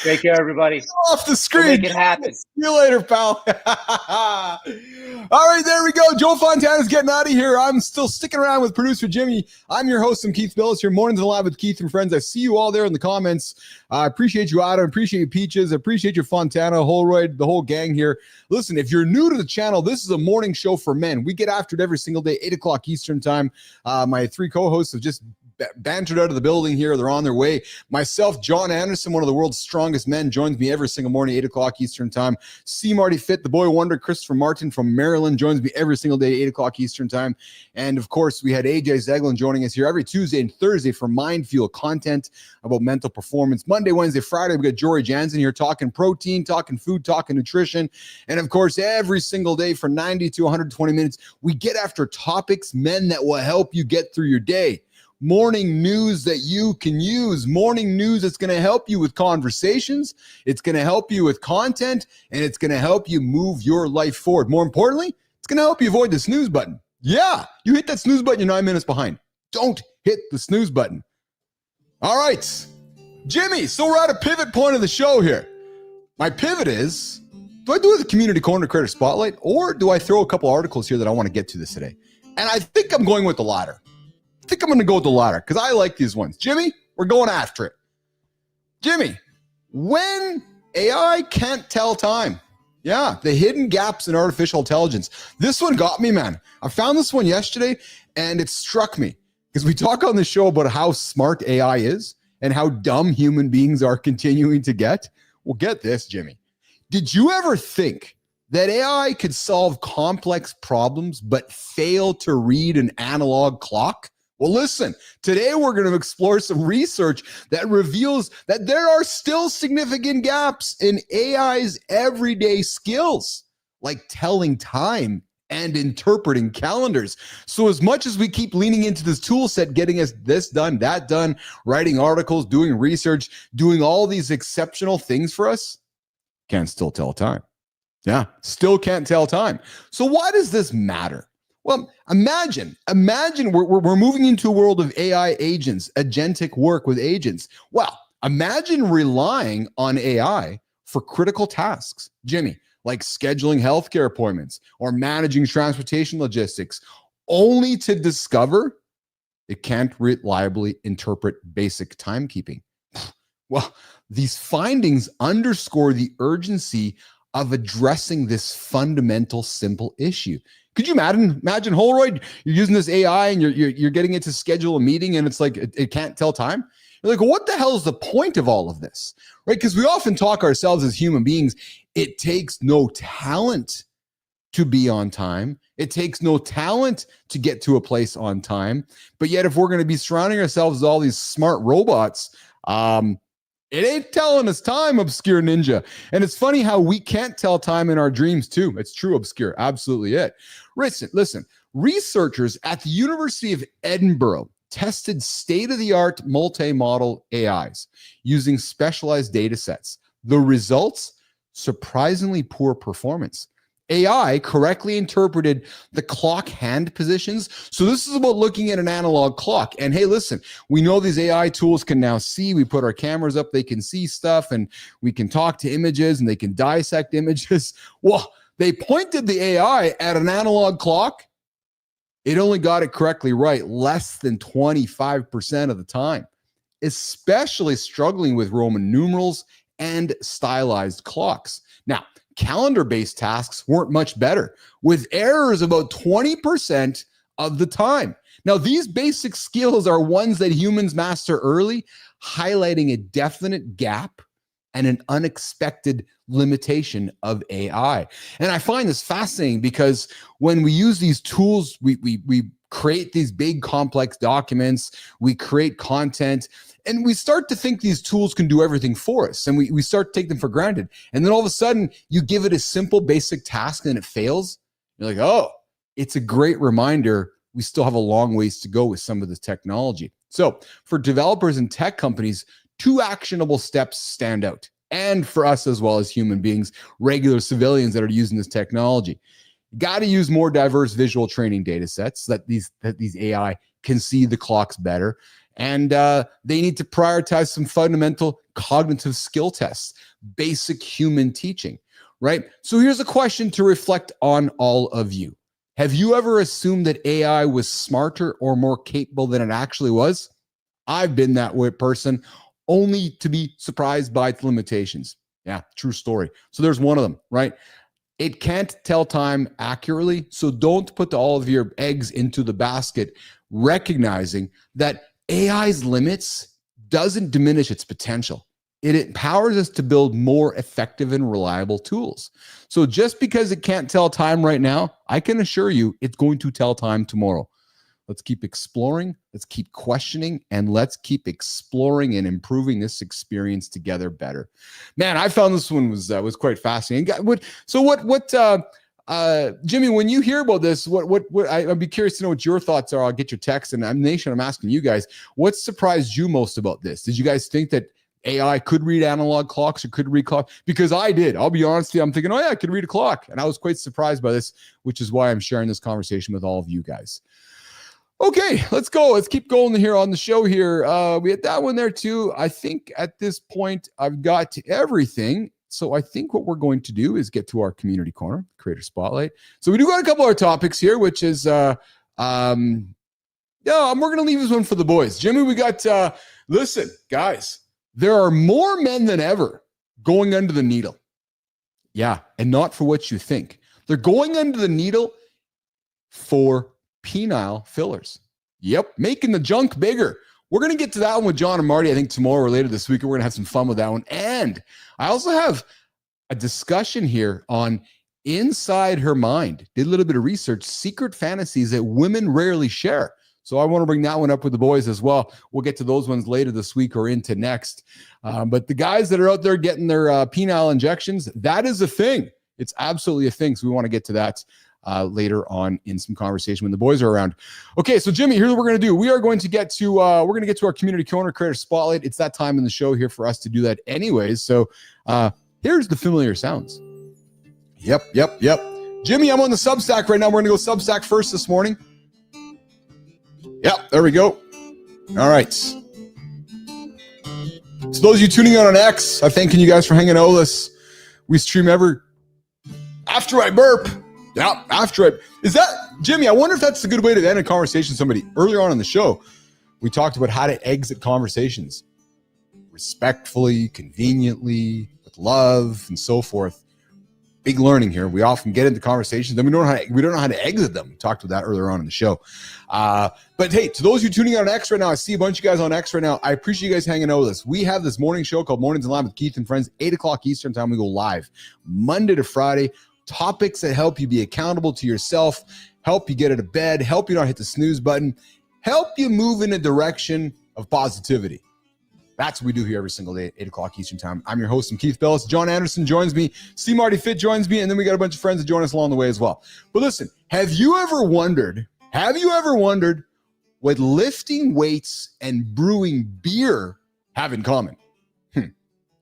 Take care, everybody. Off the screen. We'll make it happen. See you later, pal. All right, there we go. Joe Fontana's getting out of here. I'm still sticking around with producer Jimmy. I'm your host, I'm Keith Bilous, here Mornings and Live with Keith and Friends. I see you all there in the comments. I appreciate you, Adam. I appreciate you, Peaches. I appreciate you, Fontana, Holroyd, the whole gang here. Listen, if you're new to the channel, this is a morning show for men. We get after it every single day, 8 o'clock Eastern time. My 3 co-hosts have just bantered out of the building here. They're on their way. Myself, Jon Andersen, one of the world's strongest men, joins me every single morning, 8 o'clock Eastern time. C. Marty Fit, the boy wonder, Christopher Martin from Maryland, joins me every single day, 8 o'clock Eastern time. And of course, we had AJ Zeglin joining us here every Tuesday and Thursday for Mind Fuel content about mental performance. Monday, Wednesday, Friday, we got Jory Jansen here talking protein, talking food, talking nutrition. And of course, every single day for 90 to 120 minutes, we get after topics, men, that will help you get through your day. Morning news that you can use. Morning news that's going to help you with conversations. It's going to help you with content, and it's going to help you move your life forward. More importantly, it's going to help you avoid the snooze button. Yeah, you hit that snooze button, you're 9 minutes behind. Don't hit the snooze button. All right, Jimmy, so we're at a pivot point of the show here. My pivot is, do I do the community corner creator spotlight, or do I throw a couple articles here that I want to get to this today? And I think I'm going with the latter. I think I'm going to go with the latter because I like these ones. Jimmy, we're going after it. Jimmy, when AI can't tell time. Yeah, the hidden gaps in artificial intelligence. This one got me, man. I found this one yesterday, and it struck me because we talk on the show about how smart AI is and how dumb human beings are continuing to get. Well, get this, Jimmy. Did you ever think that AI could solve complex problems but fail to read an analog clock? Well, listen, today we're going to explore some research that reveals that there are still significant gaps in AI's everyday skills, like telling time and interpreting calendars. So as much as we keep leaning into this tool set, getting us this done, that done, writing articles, doing research, doing all these exceptional things for us, can't still tell time. Yeah, still can't tell time. So why does this matter? Well, imagine we're moving into a world of AI agents, agentic work with agents. Well, imagine relying on AI for critical tasks, Jimmy, like scheduling healthcare appointments or managing transportation logistics, only to discover it can't reliably interpret basic timekeeping. Well, these findings underscore the urgency of addressing this fundamental, simple issue. Could you imagine Holroyd, you're using this AI and you're getting it to schedule a meeting and it's like, it can't tell time. You're like, well, what the hell is the point of all of this? Right? Because we often talk ourselves as human beings. It takes no talent to be on time. It takes no talent to get to a place on time. But yet, if we're going to be surrounding ourselves with all these smart robots, it ain't telling us time, Obscure Ninja. And it's funny how we can't tell time in our dreams too. It's true, Obscure. Absolutely it. Listen, researchers at the University of Edinburgh tested state-of-the-art multi-model AIs using specialized data sets. The results, surprisingly poor performance. AI correctly interpreted the clock hand positions. So this is about looking at an analog clock. And hey, listen, we know these AI tools can now see. We put our cameras up, they can see stuff, and we can talk to images and they can dissect images. Well, they pointed the AI at an analog clock. It only got it correctly right less than 25% of the time, especially struggling with Roman numerals and stylized clocks. Now, calendar-based tasks weren't much better, with errors about 20% of the time. Now, these basic skills are ones that humans master early, highlighting a definite gap and an unexpected limitation of AI. And I find this fascinating because when we use these tools, we create these big complex documents, we create content, and we start to think these tools can do everything for us. And we start to take them for granted. And then all of a sudden, you give it a simple, basic task and it fails. You're like, oh, it's a great reminder we still have a long ways to go with some of this technology. So for developers and tech companies, 2 actionable steps stand out. And for us as well as human beings, regular civilians that are using this technology. Got to use more diverse visual training data sets so that these AI can see the clocks better. And they need to prioritize some fundamental cognitive skill tests, basic human teaching, right? So here's a question to reflect on all of you. Have you ever assumed that AI was smarter or more capable than it actually was? I've been that way person, only to be surprised by its limitations. Yeah, true story. So there's one of them, right? It can't tell time accurately, so don't put all of your eggs into the basket, recognizing that AI's limits doesn't diminish its potential. It empowers us to build more effective and reliable tools. So just because it can't tell time right now, I can assure you it's going to tell time tomorrow. Let's keep exploring, let's keep questioning, and let's keep exploring and improving this experience together better. Man, I found this one was quite fascinating. Jimmy, when you hear about this, I'd be curious to know what your thoughts are. I'll get your text, and I'm asking you guys, what surprised you most about this? Did you guys think that AI could read analog clocks or could read clock? Because I did. I'll be honest with you. I'm thinking, oh yeah, I could read a clock. And I was quite surprised by this, which is why I'm sharing this conversation with all of you guys. Okay, let's go. Let's keep going here on the show here. We had that one there too. I think at this point, I've got everything. So I think what we're going to do is get to our community corner, creator spotlight. So we do got a couple other topics here, which is, we're going to leave this one for the boys. Jimmy, we got, listen, guys, there are more men than ever going under the needle. Yeah, and not for what you think. They're going under the needle for penile fillers. Yep, making the junk bigger. We're going to get to that one with John and Marty, I think tomorrow or later this week. We're going to have some fun with that one. And I also have a discussion here on inside her mind. Did a little bit of research, secret fantasies that women rarely share. So I want to bring that one up with the boys as well. We'll get to those ones later this week or into next. But the guys that are out there getting their penile injections, that is a thing. It's absolutely a thing. So we want to get to that later on in some conversation when the boys are around. Okay, so Jimmy, here's what we're going to do. We are going to get to our community corner, creator spotlight. It's that time in the show here for us to do that anyways. So here's the familiar sounds. Yep. Jimmy, I'm on the Substack right now. We're going to go Substack first this morning. Yep, there we go. All right. So those of you tuning in on X, I'm thanking you guys for hanging out with us. We stream after I burp. Yeah, is that, Jimmy, I wonder if that's a good way to end a conversation with somebody. Earlier on in the show, we talked about how to exit conversations respectfully, conveniently, with love, and so forth. Big learning here. We often get into conversations, then we don't know how to exit them. We talked about that earlier on in the show. But hey, to those of you tuning in on X right now, I see a bunch of you guys on X right now. I appreciate you guys hanging out with us. We have this morning show called Mornings in Live with Keith and Friends, 8 o'clock Eastern time. We go live Monday to Friday. Topics that help you be accountable to yourself, help you get out of bed, help you not hit the snooze button, help you move in a direction of positivity. That's what we do here every single day at 8 o'clock Eastern time. I'm your host, I'm Keith Bilous. Jon Andersen joins me. C. Marty Fit joins me. And then we got a bunch of friends that join us along the way as well. But listen, have you ever wondered what lifting weights and brewing beer have in common?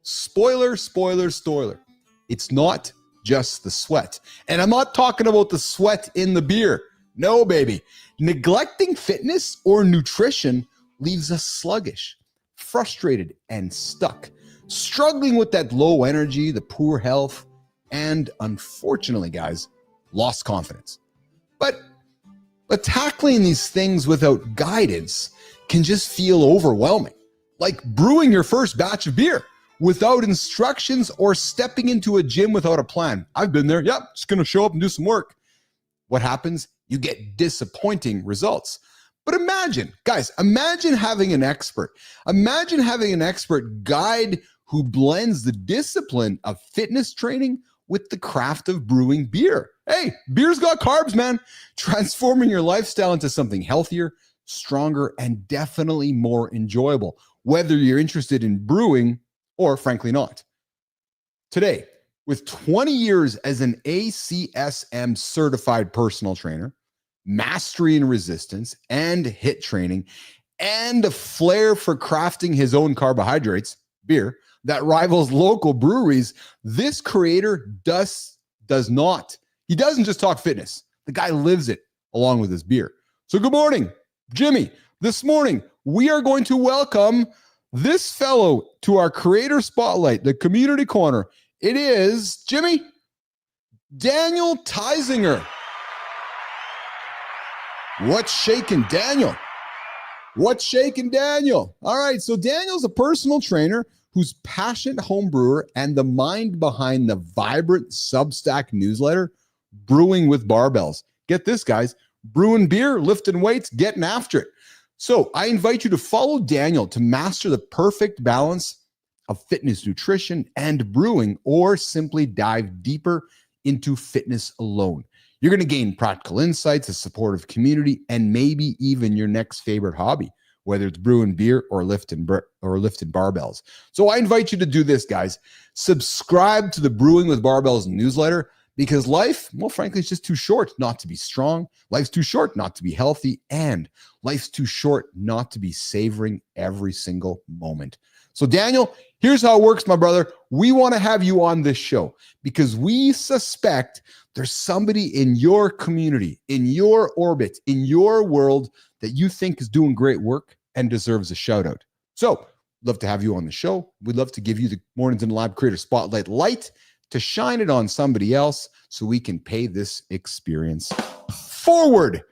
Spoiler. It's not just the sweat. And I'm not talking about the sweat in the beer. No, baby. Neglecting fitness or nutrition leaves us sluggish, frustrated, and stuck, struggling with that low energy, the poor health, and unfortunately, guys, lost confidence. But tackling these things without guidance can just feel overwhelming, like brewing your first batch of beer without instructions or stepping into a gym without a plan. I've been there. Yep, just going to show up and do some work. What happens? You get disappointing results. But imagine having an expert. Imagine having an expert guide who blends the discipline of fitness training with the craft of brewing beer. Hey, beer's got carbs, man. Transforming your lifestyle into something healthier, stronger, and definitely more enjoyable, whether you're interested in brewing or frankly not. Today, with 20 years as an ACSM certified personal trainer, mastery in resistance and HIIT training, and a flair for crafting his own carbohydrates, beer, that rivals local breweries, this creator he doesn't just talk fitness. The guy lives it along with his beer. So good morning, Jimmy. This morning, we are going to welcome this fellow to our creator spotlight, the community corner. It is, Jimmy, Daniel Teisinger. What's shaking, Daniel? What's shaking, Daniel? All right, so Daniel's a personal trainer who's passionate home brewer and the mind behind the vibrant Substack newsletter, Brewing with Barbells. Get this, guys, brewing beer, lifting weights, getting after it. So I invite you to follow Daniel to master the perfect balance of fitness, nutrition, and brewing, or simply dive deeper into fitness alone. You're going to gain practical insights, a supportive community, and maybe even your next favorite hobby, whether it's brewing beer or lifting barbells. So I invite you to do this, guys. Subscribe to the Brewing with Barbells newsletter, because life, well, frankly, is just too short not to be strong. Life's too short not to be healthy, and life's too short not to be savoring every single moment. So Daniel, here's how it works, my brother. We want to have you on this show because we suspect there's somebody in your community, in your orbit, in your world that you think is doing great work and deserves a shout out. So love to have you on the show. We'd love to give you the Mornings in the Lab Creator Spotlight light to shine it on somebody else so we can pay this experience forward.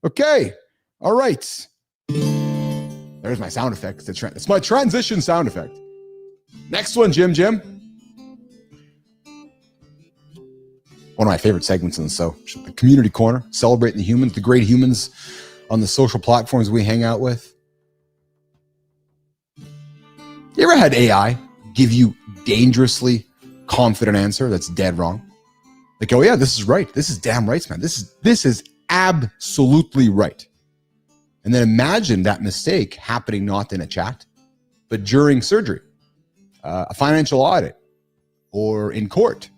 Okay. All right. There's my sound effect. It's my transition sound effect. Next one, Jim. One of my favorite segments in the show, the community corner, celebrating the humans, the great humans on the social platforms we hang out with. You ever had AI give you dangerously confident answer that's dead wrong? Like, oh yeah, this is right. This is damn right, man. This is absolutely right. And then imagine that mistake happening not in a chat, but during surgery, a financial audit, or in court.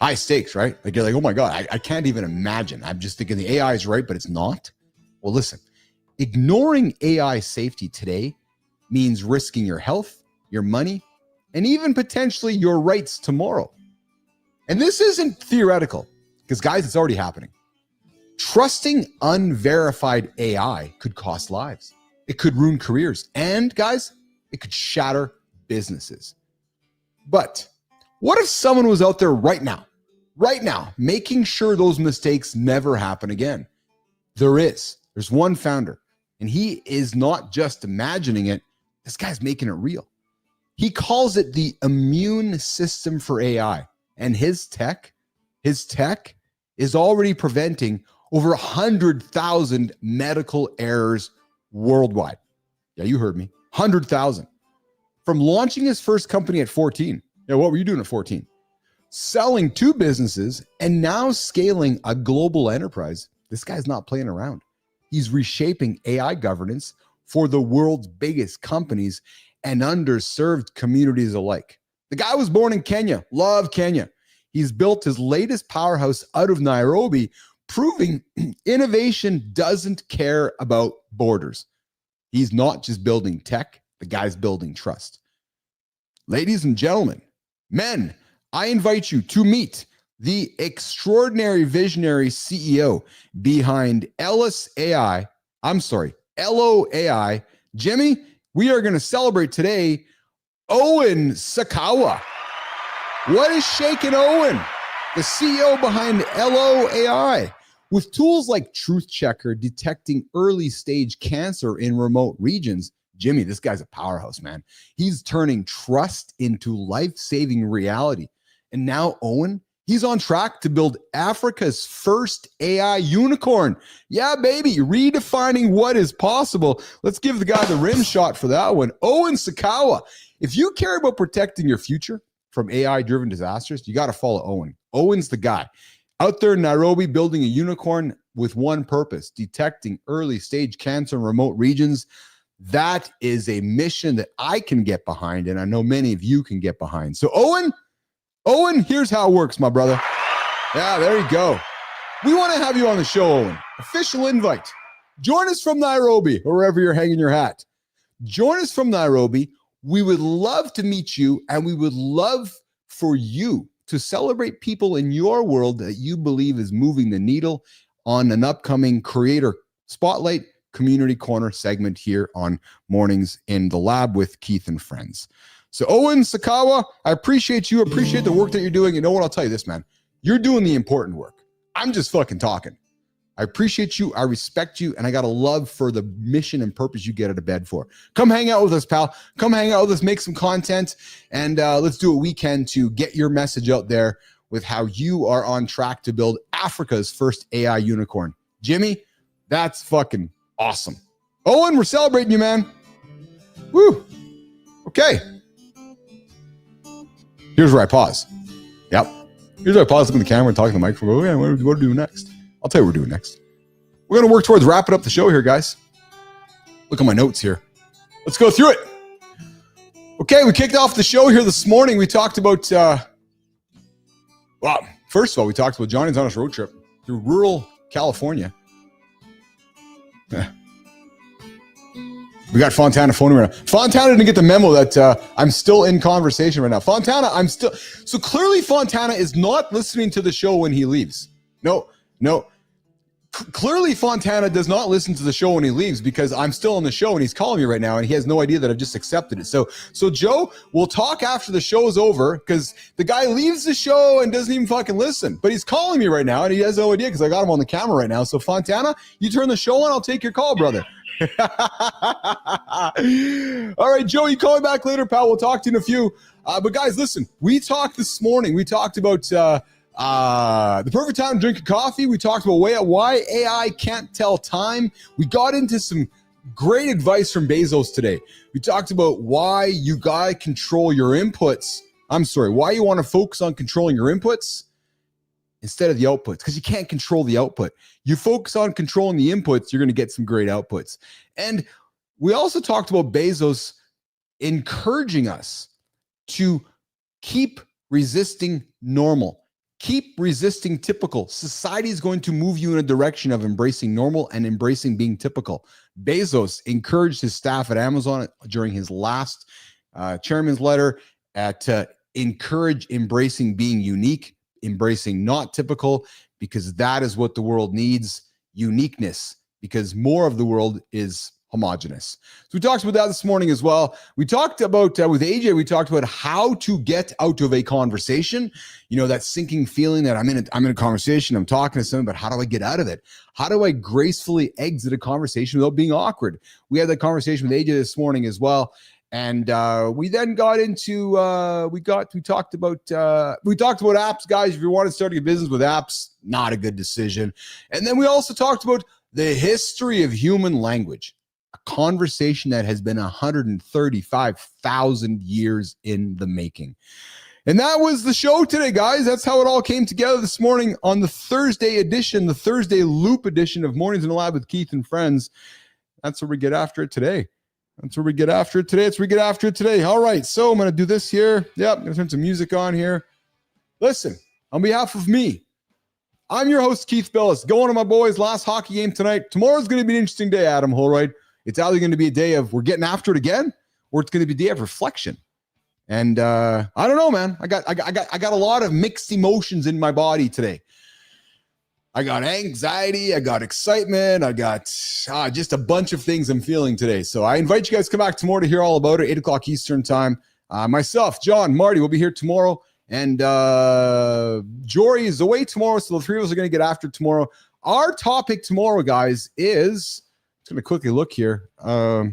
High stakes, right? Like you're like, oh my God, I can't even imagine. I'm just thinking the AI is right, but it's not. Well, listen, ignoring AI safety today means risking your health, your money, and even potentially your rights tomorrow. And this isn't theoretical, because guys, it's already happening. Trusting unverified AI could cost lives. It could ruin careers. And guys, it could shatter businesses. But what if someone was out there right now, making sure those mistakes never happen again? There's one founder, and he is not just imagining it. This guy's making it real. He calls it the immune system for AI. And his tech is already preventing over 100,000 medical errors worldwide. Yeah, you heard me. 100,000. From launching his first company at 14. Yeah, what were you doing at 14? Selling 2 businesses and now scaling a global enterprise. This guy's not playing around. He's reshaping AI governance for the world's biggest companies and underserved communities alike. The guy was born in Kenya. Love Kenya. He's built his latest powerhouse out of Nairobi, proving innovation doesn't care about borders. He's not just building tech, the guy's building trust. Ladies and gentlemen, men, I invite you to meet the extraordinary visionary CEO behind LO AI. Jimmy, we are going to celebrate today Owen Sakawa. What is shaking Owen? The CEO behind LO AI. With tools like Truth Checker detecting early stage cancer in remote regions, Jimmy, this guy's a powerhouse, man. He's turning trust into life-saving reality. And now Owen, he's on track to build Africa's first AI unicorn. Yeah, baby, redefining what is possible. Let's give the guy the rim shot for that one. Owen Sakawa. If you care about protecting your future from AI-driven disasters, you got to follow Owen. Owen's the guy. Out there in Nairobi, building a unicorn with one purpose, detecting early stage cancer in remote regions. That is a mission that I can get behind, and I know many of you can get behind. So Owen, here's how it works, my brother. Yeah, there you go. We want to have you on the show, Owen. Official invite. Join us from Nairobi, or wherever you're hanging your hat. Join us from Nairobi. We would love to meet you, and we would love for you to celebrate people in your world that you believe is moving the needle on an upcoming creator spotlight, community corner segment here on Mornings in the Lab with Keith and friends. So Owen Sakawa, I appreciate you. Appreciate the work that you're doing. You know what? I'll tell you this, man. You're doing the important work. I'm just fucking talking. I appreciate you. I respect you. And I got a love for the mission and purpose you get out of bed for. Come hang out with us, pal. Come hang out with us, make some content, and let's do what we can to get your message out there with how you are on track to build Africa's first AI unicorn. Jimmy, that's fucking awesome. Owen, we're celebrating you, man. Woo. Okay. Here's where I pause. Yep. Here's where I pause, look at the camera, and talk to the microphone. Okay, what do we do next? I'll tell you what we're doing next. We're going to work towards wrapping up the show here, guys. Look at my notes here. Let's go through it. Okay, we kicked off the show here this morning. We talked about, well, first of all, we talked about Johnny's on his road trip through rural California. We got Fontana phoning right now. Fontana didn't get the memo that I'm still in conversation right now. Fontana, so clearly Fontana is not listening to the show when he leaves. No. Clearly Fontana does not listen to the show when he leaves because I'm still on the show and he's calling me right now and he has no idea that I've just accepted it. So Joe, we'll talk after the show is over because the guy leaves the show and doesn't even fucking listen, but he's calling me right now and he has no idea because I got him on the camera right now. So Fontana, you turn the show on, I'll take your call, brother. All right, Joe, you call me back later, pal. We'll talk to you in a few. But guys, listen, we talked this morning. We talked about the perfect time to drink a coffee. We talked about why AI can't tell time. We got into some great advice from Bezos today. We talked about why you gotta control your inputs. Why you want to focus on controlling your inputs instead of the outputs, because you can't control the output. You focus on controlling the inputs, you're going to get some great outputs. And we also talked about Bezos encouraging us to keep resisting normal, keep resisting typical. Society is going to move you in a direction of embracing normal and embracing being typical. Bezos encouraged his staff at Amazon during his last chairman's letter to encourage embracing being unique, embracing not typical, because that is what the world needs, uniqueness, because more of the world is homogenous. So we talked about that this morning as well. We talked about, with AJ, we talked about how to get out of a conversation, that sinking feeling that I'm in a conversation, I'm talking to someone, but how do I get out of it? How do I gracefully exit a conversation without being awkward? We had that conversation with AJ this morning as well. And we then got into we talked about apps, guys. If you want to start a business with apps, not a good decision. And then we also talked about the history of human language, a conversation that has been 135,000 years in the making. And that was the show today, guys. That's how it all came together this morning on the Thursday edition, the Thursday loop edition of Mornings in the Lab with Keith and Friends. That's where we get after it today. All right, so I'm going to do this here. Yep, I'm going to turn some music on here. Listen, on behalf of me, I'm your host, Keith Bilous. Going to my boys' last hockey game tonight. Tomorrow's going to be an interesting day, Adam Holroyd. It's either going to be a day of we're getting after it again, or it's going to be a day of reflection. And I don't know, man. I got a lot of mixed emotions in my body today. I got anxiety, I got excitement, I got just a bunch of things I'm feeling today. So I invite you guys to come back tomorrow to hear all about it, 8 o'clock Eastern time. Myself, John, Marty will be here tomorrow. And Jory is away tomorrow, so the three of us are going to get after it tomorrow. Our topic tomorrow, guys, is, I'm going to quickly look here. I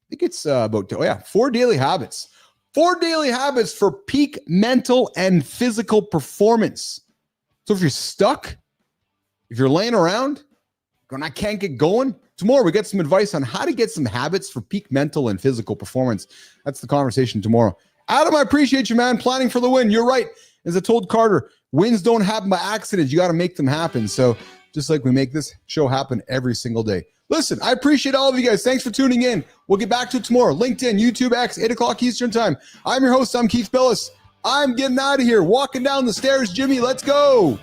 think it's about 4 daily habits. 4 daily habits for peak mental and physical performance. So if you're stuck, if you're laying around, going, I can't get going, tomorrow we get some advice on how to get some habits for peak mental and physical performance. That's the conversation tomorrow. Adam, I appreciate you, man. Planning for the win. You're right. As I told Carter, wins don't happen by accident. You got to make them happen. So just like we make this show happen every single day. Listen, I appreciate all of you guys. Thanks for tuning in. We'll get back to it tomorrow. LinkedIn, YouTube, X, 8 o'clock Eastern time. I'm your host. I'm Keith Bilous. I'm getting out of here. Walking down the stairs. Jimmy, let's go.